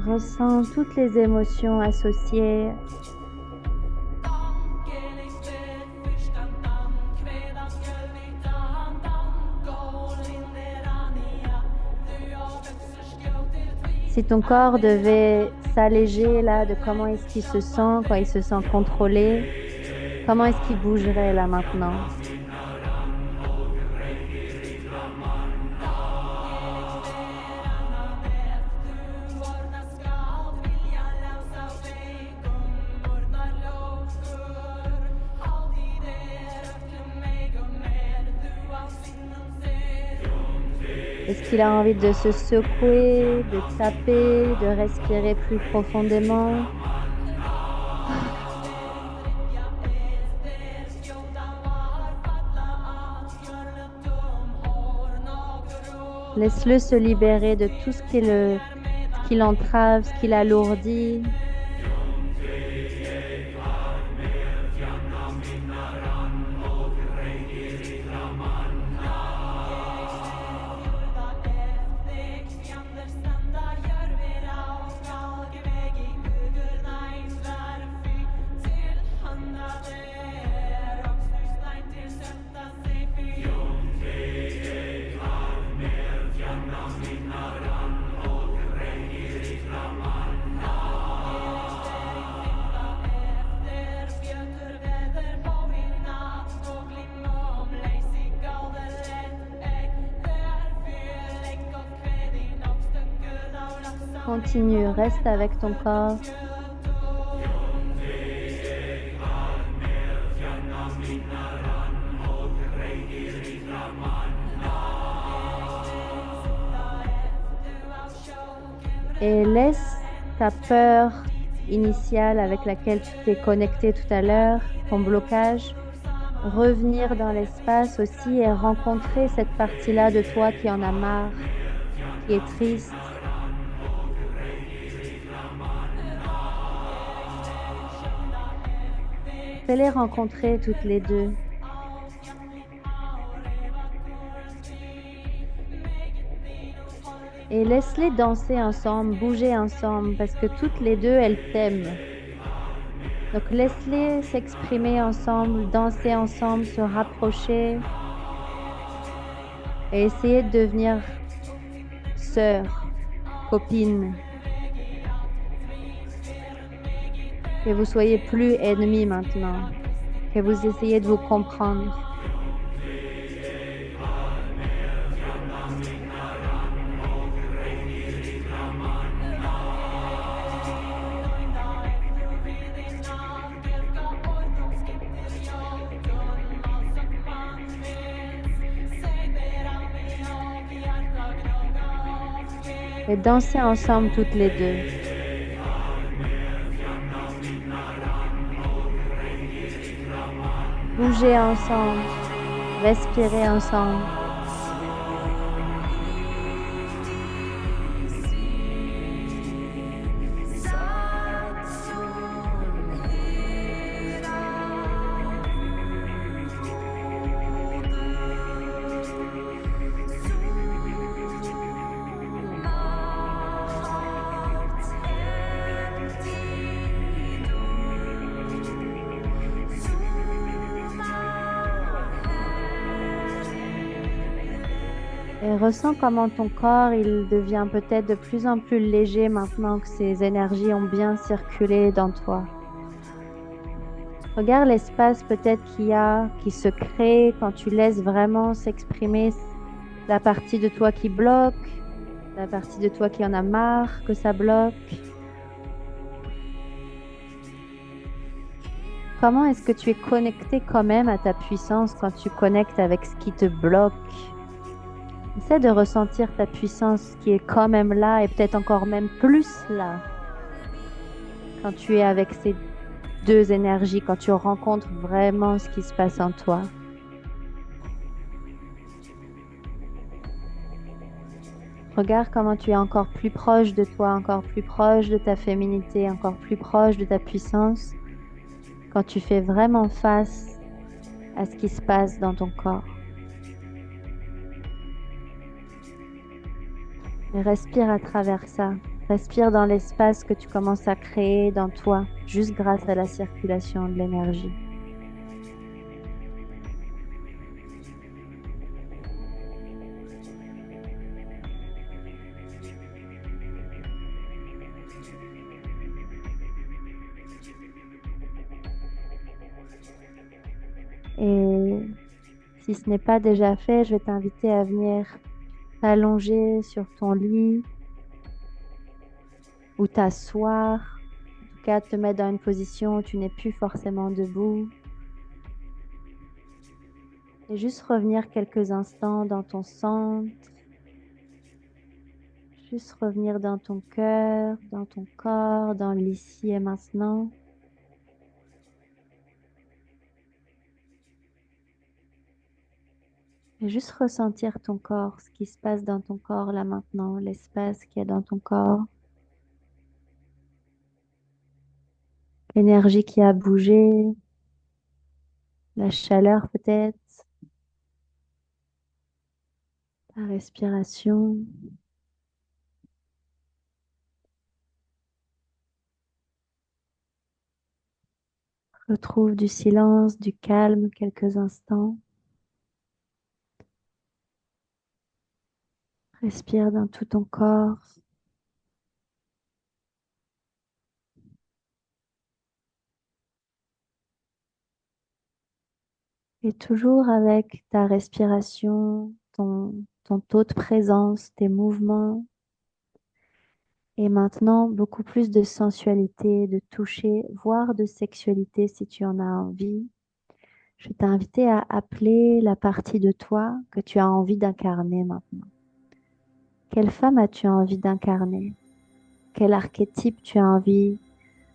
Ressens toutes les émotions associées si ton corps devait s'alléger là de comment est-ce qu'il se sent quand il se sent contrôlé, comment est-ce qu'il bougerait là maintenant? Est-ce qu'il a envie de se secouer, de taper, de respirer plus profondément? Laisse-le se libérer de tout ce qui l'entrave, ce qui l'alourdit. Continue, reste avec ton corps. Et laisse ta peur initiale avec laquelle tu t'es connecté tout à l'heure, ton blocage, revenir dans l'espace aussi et rencontrer cette partie-là de toi qui en a marre, qui est triste. Fais-les rencontrer toutes les deux. Et laisse-les danser ensemble, bouger ensemble, parce que toutes les deux, elles t'aiment. Donc laisse-les s'exprimer ensemble, danser ensemble, se rapprocher et essayer de devenir sœurs, copines. Que vous soyez plus ennemis maintenant, que vous essayez de vous comprendre. Et dansez ensemble toutes les deux. Bougez ensemble, respirez ensemble. Et ressens comment ton corps, il devient peut-être de plus en plus léger maintenant que ces énergies ont bien circulé dans toi. Regarde l'espace peut-être qu'il y a, qui se crée quand tu laisses vraiment s'exprimer la partie de toi qui bloque, la partie de toi qui en a marre que ça bloque. Comment est-ce que tu es connecté quand même à ta puissance quand tu connectes avec ce qui te bloque? Essaie de ressentir ta puissance qui est quand même là et peut-être encore même plus là quand tu es avec ces deux énergies, quand tu rencontres vraiment ce qui se passe en toi. Regarde comment tu es encore plus proche de toi, encore plus proche de ta féminité, encore plus proche de ta puissance quand tu fais vraiment face à ce qui se passe dans ton corps. Et respire à travers ça. Respire dans l'espace que tu commences à créer dans toi, juste grâce à la circulation de l'énergie. Et si ce n'est pas déjà fait, je vais t'inviter à venir t'allonger sur ton lit ou t'asseoir. En tout cas, te mettre dans une position où tu n'es plus forcément debout. Et juste revenir quelques instants dans ton centre. Juste revenir dans ton cœur, dans ton corps, dans l'ici et maintenant. Et juste ressentir ton corps, ce qui se passe dans ton corps là maintenant, l'espace qu'il y a dans ton corps, l'énergie qui a bougé, la chaleur peut-être, la respiration. Retrouve du silence, du calme quelques instants. Respire dans tout ton corps. Et toujours avec ta respiration, ton taux de présence, tes mouvements. Et maintenant, beaucoup plus de sensualité, de toucher, voire de sexualité si tu en as envie. Je vais t'inviter à appeler la partie de toi que tu as envie d'incarner maintenant. Quelle femme as-tu envie d'incarner? Quel archétype tu as envie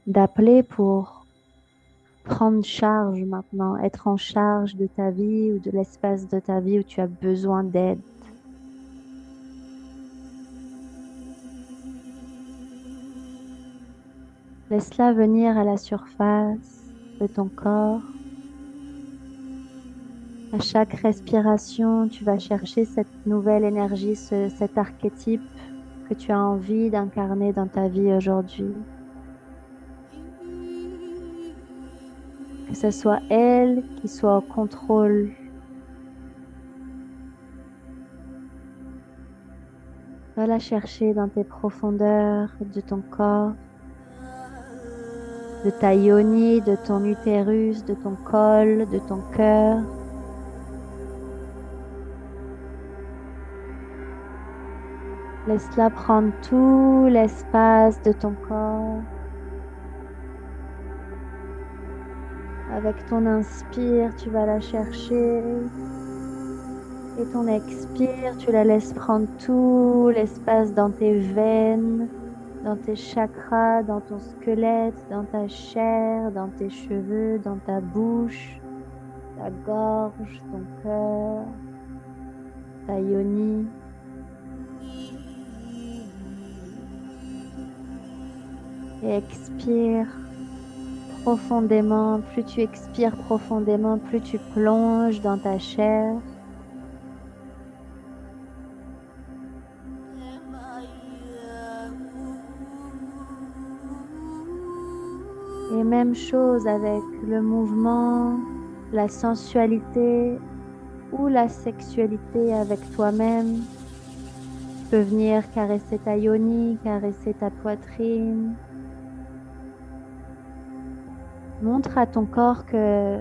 d'appeler pour prendre charge maintenant, être en charge de ta vie ou de l'espace de ta vie où tu as besoin d'aide? Laisse-la venir à la surface de ton corps. À chaque respiration, tu vas chercher cette nouvelle énergie, cet archétype que tu as envie d'incarner dans ta vie aujourd'hui. Que ce soit elle qui soit au contrôle. Va la chercher dans tes profondeurs de ton corps, de ta yoni, de ton utérus, de ton col, de ton cœur. Laisse-la prendre tout l'espace de ton corps. Avec ton inspire, tu vas la chercher. Et ton expire, tu la laisses prendre tout l'espace dans tes veines, dans tes chakras, dans ton squelette, dans ta chair, dans tes cheveux, dans ta bouche, ta gorge, ton cœur, ta yoni. Et expire profondément. Plus tu expires profondément, plus tu plonges dans ta chair. Et même chose avec le mouvement, la sensualité ou la sexualité avec toi-même. Tu peux venir caresser ta yoni, caresser ta poitrine. Montre à ton corps que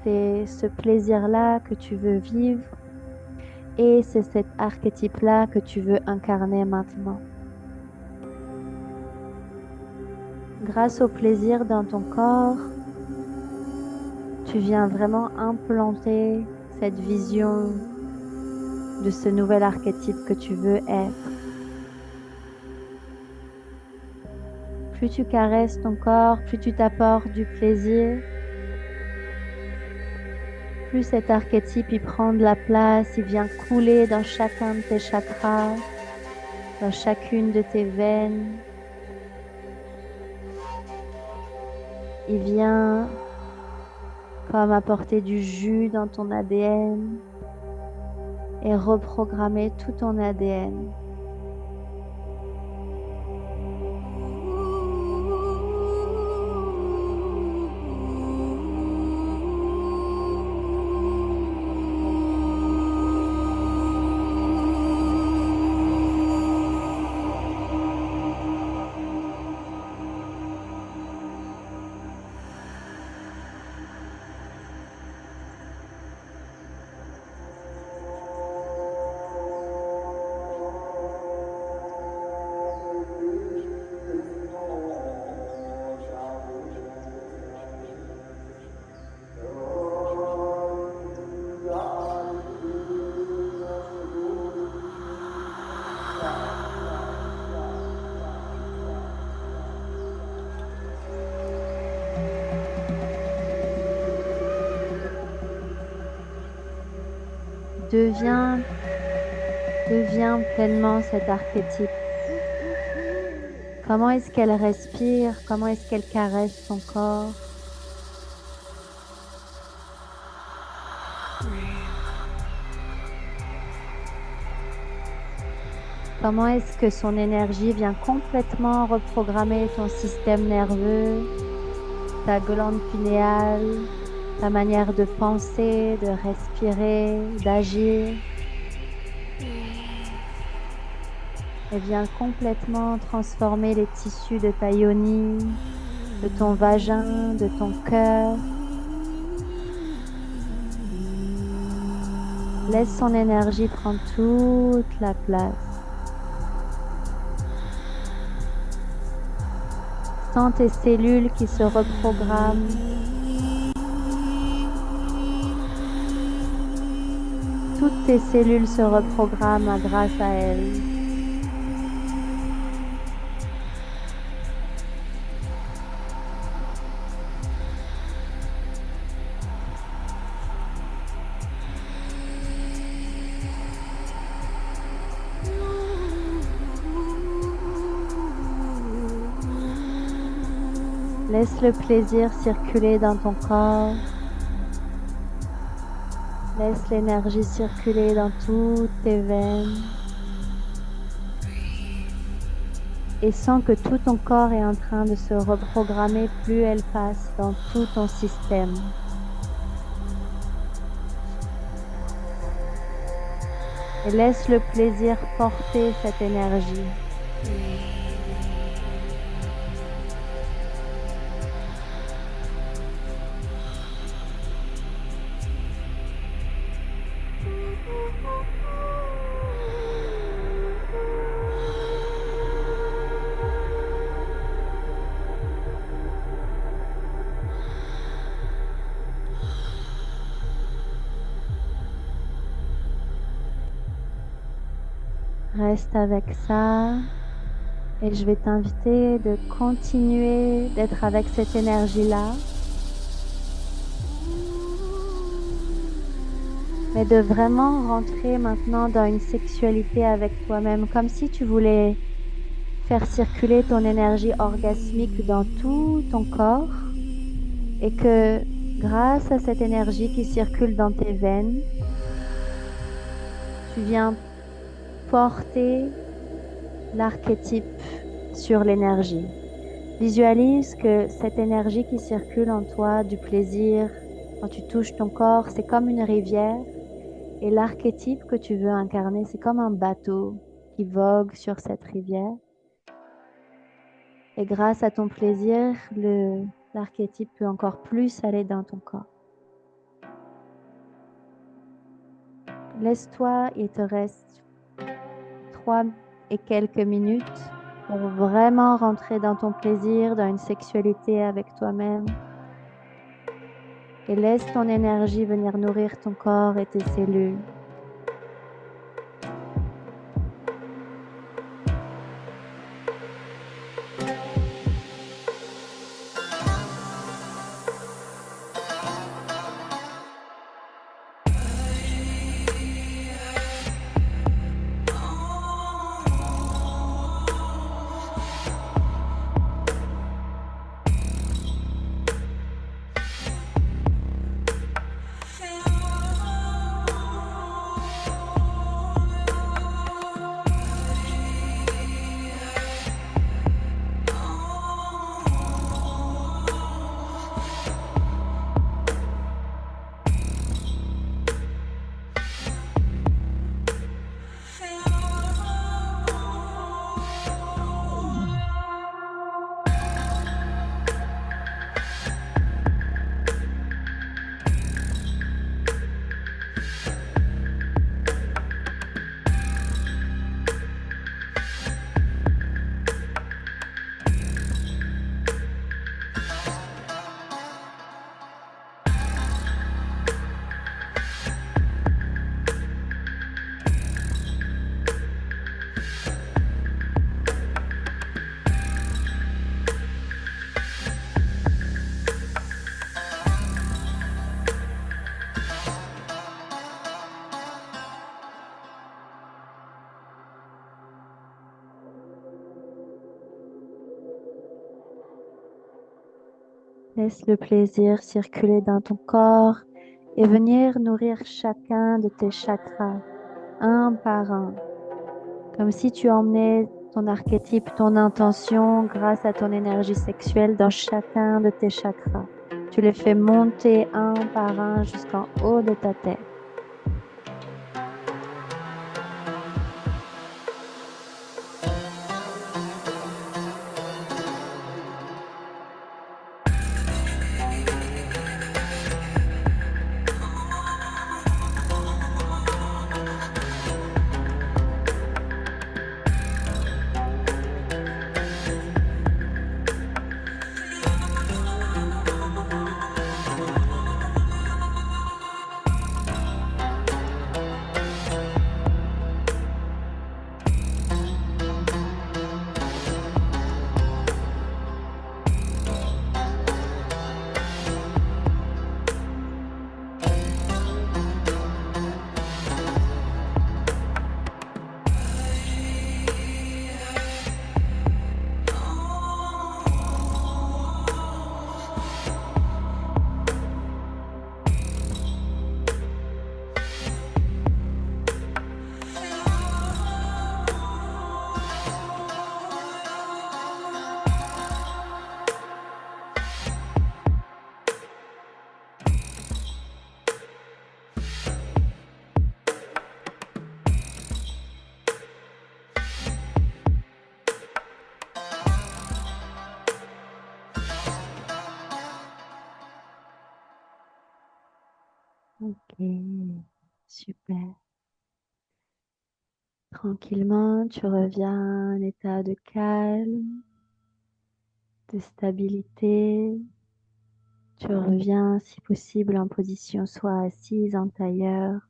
c'est ce plaisir-là que tu veux vivre et c'est cet archétype-là que tu veux incarner maintenant. Grâce au plaisir dans ton corps, tu viens vraiment implanter cette vision de ce nouvel archétype que tu veux être. Plus tu caresses ton corps, plus tu t'apportes du plaisir, plus cet archétype il prend de la place, il vient couler dans chacun de tes chakras, dans chacune de tes veines. Il vient comme apporter du jus dans ton ADN et reprogrammer tout ton ADN. Deviens, deviens pleinement cet archétype. Comment est-ce qu'elle respire? Comment est-ce qu'elle caresse son corps? Comment est-ce que son énergie vient complètement reprogrammer ton système nerveux, ta glande pinéale, ta manière de penser, de respirer, d'agir? Elle vient complètement transformer les tissus de ta yoni, de ton vagin, de ton cœur. Laisse son énergie prendre toute la place. Sens tes cellules qui se reprogramment. Toutes tes cellules se reprogramment grâce à elle. Laisse le plaisir circuler dans ton corps. Laisse l'énergie circuler dans toutes tes veines. Et sens que tout ton corps est en train de se reprogrammer plus elle passe dans tout ton système. Et laisse le plaisir porter cette énergie. Reste avec ça et je vais t'inviter de continuer d'être avec cette énergie-là, mais de vraiment rentrer maintenant dans une sexualité avec toi-même, comme si tu voulais faire circuler ton énergie orgasmique dans tout ton corps et que grâce à cette énergie qui circule dans tes veines, tu viens porter l'archétype sur l'énergie. Visualise que cette énergie qui circule en toi, du plaisir, quand tu touches ton corps, c'est comme une rivière et l'archétype que tu veux incarner, c'est comme un bateau qui vogue sur cette rivière. Et grâce à ton plaisir, l'archétype peut encore plus aller dans ton corps. Laisse-toi, il te reste 3 et quelques minutes pour vraiment rentrer dans ton plaisir, dans une sexualité avec toi-même. Et laisse ton énergie venir nourrir ton corps et tes cellules. Laisse le plaisir circuler dans ton corps et venir nourrir chacun de tes chakras, un par un, comme si tu emmenais ton archétype, ton intention, grâce à ton énergie sexuelle dans chacun de tes chakras. Tu les fais monter un par un jusqu'en haut de ta tête. Ok, super. Tranquillement, tu reviens à un état de calme, de stabilité. Tu reviens, si possible, en position soit assise en tailleur,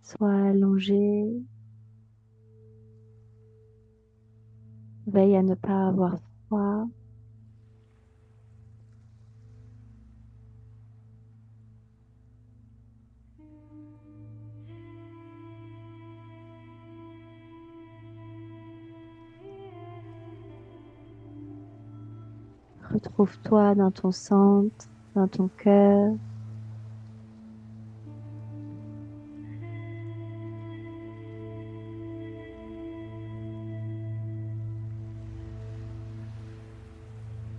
soit allongée. Veille à ne pas avoir froid. Retrouve-toi dans ton centre, dans ton cœur.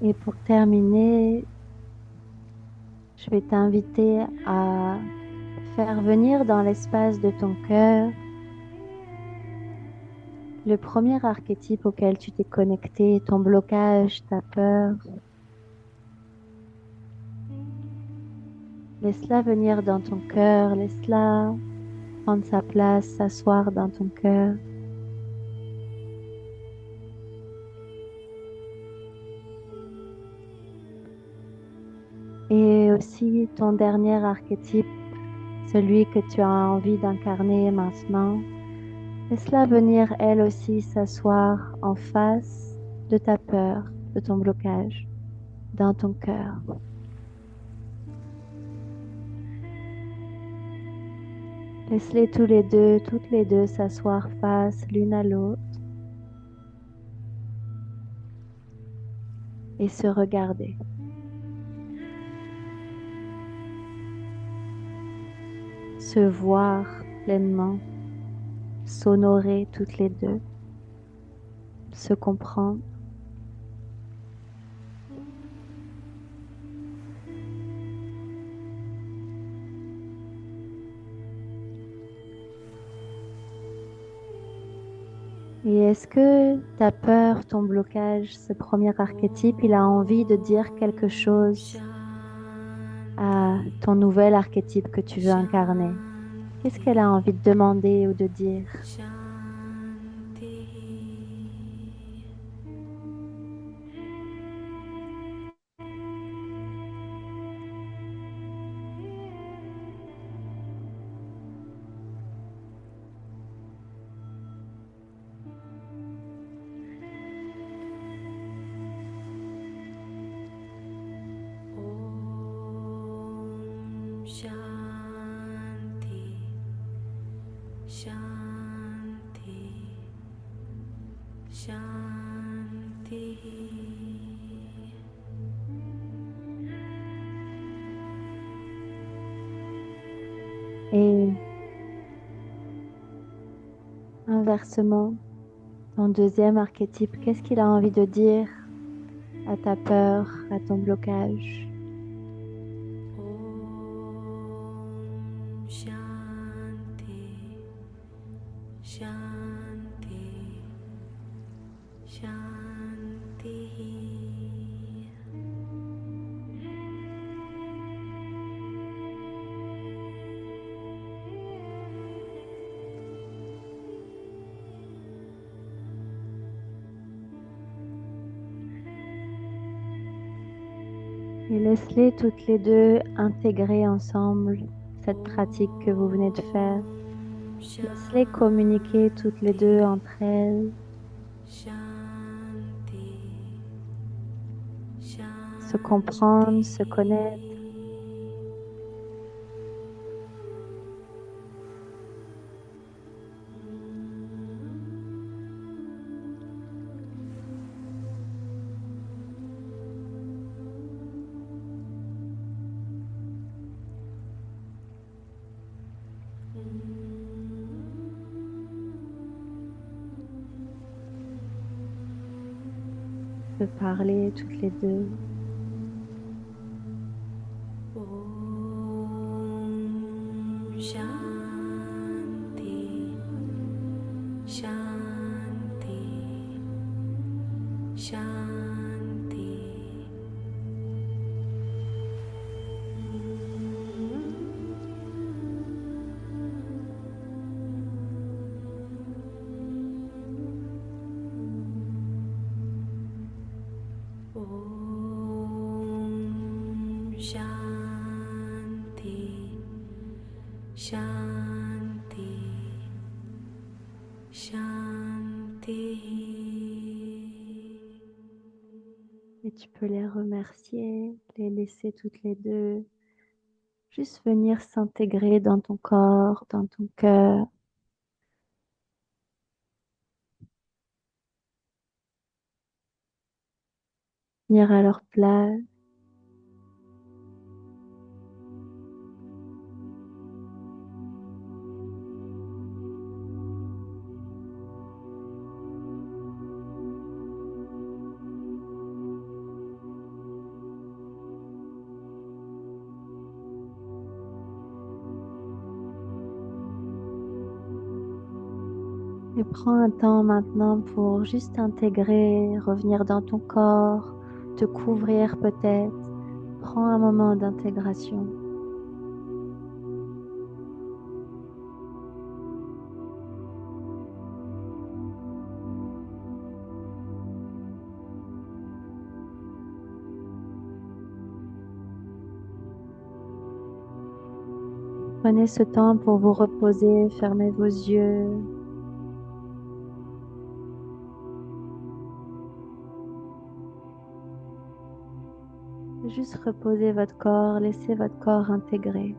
Et pour terminer, je vais t'inviter à faire venir dans l'espace de ton cœur le premier archétype auquel tu t'es connecté, ton blocage, ta peur. Laisse-la venir dans ton cœur, laisse-la prendre sa place, s'asseoir dans ton cœur. Et aussi ton dernier archétype, celui que tu as envie d'incarner maintenant. Laisse-la venir elle aussi s'asseoir en face de ta peur, de ton blocage, dans ton cœur. Laisse-les tous les deux, toutes les deux s'asseoir face l'une à l'autre et se regarder. Se voir pleinement, s'honorer toutes les deux, se comprendre. Et est-ce que ta peur, ton blocage, ce premier archétype, il a envie de dire quelque chose à ton nouvel archétype que tu veux incarner? Qu'est-ce qu'elle a envie de demander ou de dire? Et inversement, ton deuxième archétype, qu'est-ce qu'il a envie de dire à ta peur, à ton blocage? Et laisse-les toutes les deux intégrer ensemble cette pratique que vous venez de faire. Laisse-les communiquer toutes les deux entre elles, se comprendre, se connaître. Se parler toutes les deux. Et tu peux les remercier, les laisser toutes les deux, juste venir s'intégrer dans ton corps, dans ton cœur, venir à leur place. Et prends un temps maintenant pour juste intégrer, revenir dans ton corps, te couvrir peut-être. Prends un moment d'intégration. Prenez ce temps pour vous reposer, fermez vos yeux, juste reposez votre corps, laissez votre corps intégrer.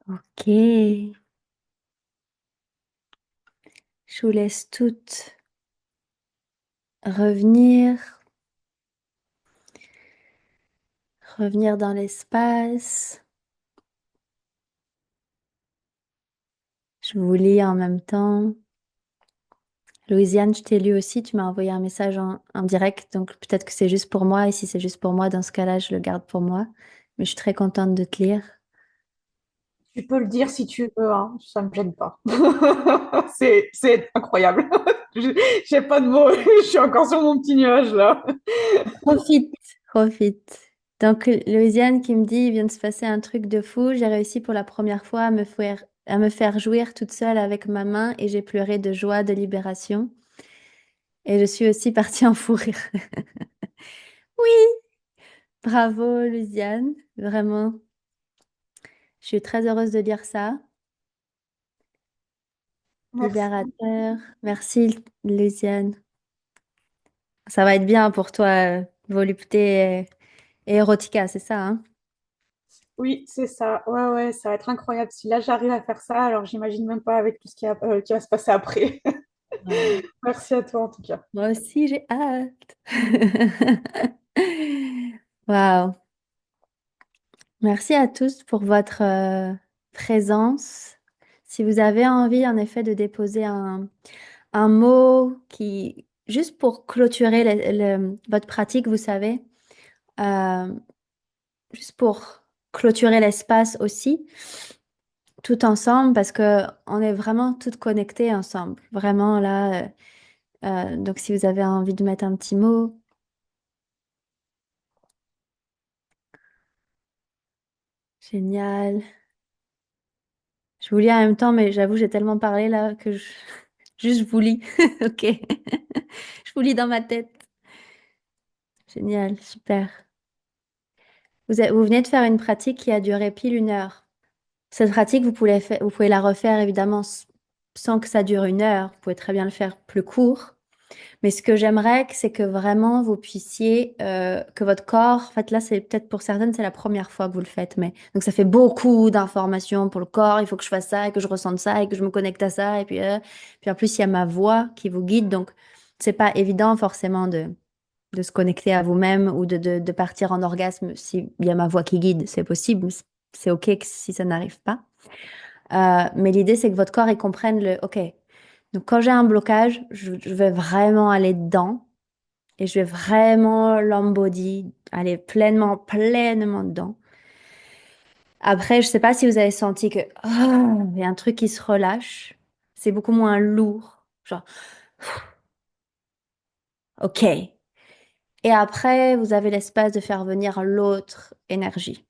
Ok, je vous laisse toutes revenir, revenir dans l'espace. Je vous lis en même temps. Louisiane, je t'ai lu aussi, tu m'as envoyé un message en direct, donc peut-être que c'est juste pour moi, et si c'est juste pour moi, dans ce cas-là, je le garde pour moi. Mais je suis très contente de te lire. Tu peux le dire si tu veux, hein, ça me gêne pas. C'est incroyable. Je- J'ai pas de mots, je suis encore sur mon petit nuage là. Profite, profite. Donc, Louisiane qui me dit, il vient de se passer un truc de fou. J'ai réussi pour la première fois à me faire jouir toute seule avec ma main et j'ai pleuré de joie, de libération. Et je suis aussi partie en fou rire. Oui, bravo, Louisiane. Vraiment, je suis très heureuse de lire ça. Merci. Libérateur. Merci, Louisiane. Ça va être bien pour toi, volupté et érotica, c'est ça, hein? Oui, c'est ça. Ouais, ouais, ça va être incroyable. Si là j'arrive à faire ça, alors j'imagine même pas avec tout ce qui va se passer après. Ouais. Merci à toi en tout cas. Moi aussi, j'ai hâte. Waouh. Merci à tous pour votre présence. Si vous avez envie, en effet, de déposer un mot juste pour clôturer votre pratique, vous savez, euh, juste pour clôturer l'espace aussi, tout ensemble, parce que on est vraiment toutes connectées ensemble. Vraiment là. Donc, si vous avez envie de mettre un petit mot, génial. Je vous lis en même temps, mais j'avoue, j'ai tellement parlé là que juste je vous lis. Ok. Je vous lis dans ma tête. Génial, super. Vous venez de faire une pratique qui a duré pile 1 heure. Cette pratique, vous pouvez la refaire évidemment sans que ça dure 1 heure. Vous pouvez très bien le faire plus court. Mais ce que j'aimerais, c'est que vraiment vous puissiez, que votre corps, en fait là, c'est peut-être pour certaines, c'est la première fois que vous le faites, mais donc ça fait beaucoup d'informations pour le corps. Il faut que je fasse ça et que je ressente ça et que je me connecte à ça. Et puis en plus, il y a ma voix qui vous guide, donc c'est pas évident forcément de se connecter à vous-même ou de partir en orgasme. S'il y a ma voix qui guide, c'est possible. C'est OK si ça n'arrive pas. Mais l'idée, c'est que votre corps, il comprenne OK. Donc, quand j'ai un blocage, je vais vraiment aller dedans et je vais vraiment l'embody, aller pleinement, pleinement dedans. Après, je sais pas si vous avez senti que il y a un truc qui se relâche. C'est beaucoup moins lourd. Genre, OK. Et après, vous avez l'espace de faire venir l'autre énergie.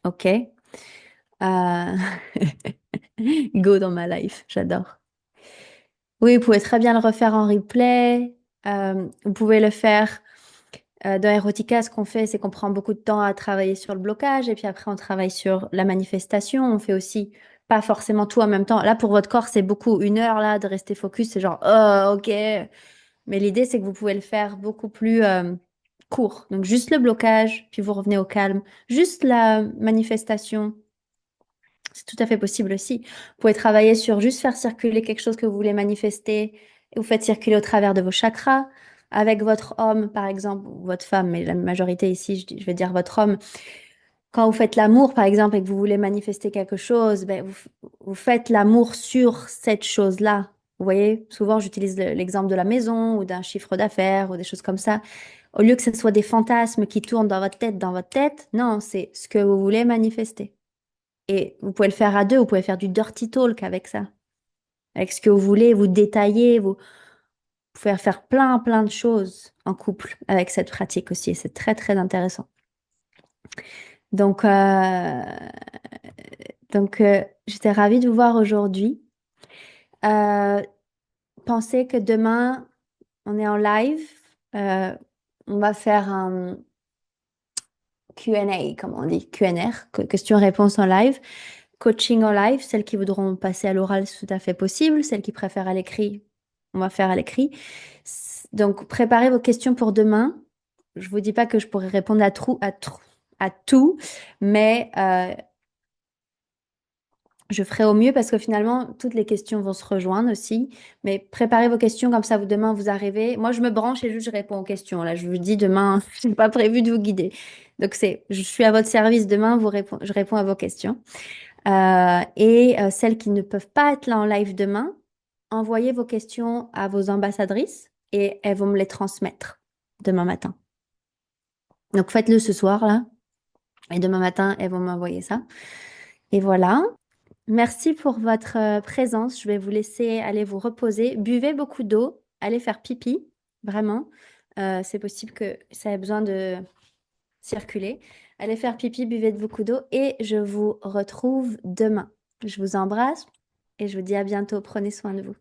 OK? Euh, Go dans ma life, j'adore. Oui, vous pouvez très bien le refaire en replay. Vous pouvez le faire dans Erotica. Ce qu'on fait, c'est qu'on prend beaucoup de temps à travailler sur le blocage et puis après, on travaille sur la manifestation. On fait aussi pas forcément tout en même temps. Là, pour votre corps, c'est beaucoup 1 heure là de rester focus. C'est genre, oh, ok. Mais l'idée, c'est que vous pouvez le faire beaucoup plus court. Donc, juste le blocage, puis vous revenez au calme. Juste la manifestation. C'est tout à fait possible aussi. Vous pouvez travailler sur juste faire circuler quelque chose que vous voulez manifester et vous faites circuler au travers de vos chakras. Avec votre homme, par exemple, ou votre femme, mais la majorité ici, je vais dire votre homme. Quand vous faites l'amour, par exemple, et que vous voulez manifester quelque chose, ben, vous faites l'amour sur cette chose-là. Vous voyez, souvent j'utilise l'exemple de la maison ou d'un chiffre d'affaires ou des choses comme ça. Au lieu que ce soit des fantasmes qui tournent dans votre tête, non, c'est ce que vous voulez manifester. Et vous pouvez le faire à deux, vous pouvez faire du dirty talk avec ça. Avec ce que vous voulez, vous détailler, vous pouvez faire plein, plein de choses en couple avec cette pratique aussi. Et c'est très, très intéressant. Donc, j'étais ravie de vous voir aujourd'hui. Euh, Pensez que demain, on est en live. Euh, on va faire un Q&A, comme on dit, Q&R, questions-réponses en live. Coaching en live, celles qui voudront passer à l'oral, c'est tout à fait possible. Celles qui préfèrent à l'écrit, on va faire à l'écrit. Donc, préparez vos questions pour demain. Je vous dis pas que je pourrai répondre à tout, mais je ferai au mieux parce que finalement, toutes les questions vont se rejoindre aussi. Mais préparez vos questions comme ça, vous, demain, vous arrivez. Moi, je me branche et juste je réponds aux questions. Là, je vous dis demain, je n'ai pas prévu de vous guider. Donc, je suis à votre service demain, je réponds à vos questions. Celles qui ne peuvent pas être là en live demain, envoyez vos questions à vos ambassadrices et elles vont me les transmettre demain matin. Donc faites-le ce soir là et demain matin elles vont m'envoyer ça. Et voilà. Merci pour votre présence. Je vais vous laisser aller vous reposer. Buvez beaucoup d'eau. Allez faire pipi, vraiment. C'est possible que ça ait besoin de circuler. Allez faire pipi, buvez de beaucoup d'eau et je vous retrouve demain. Je vous embrasse et je vous dis à bientôt. Prenez soin de vous.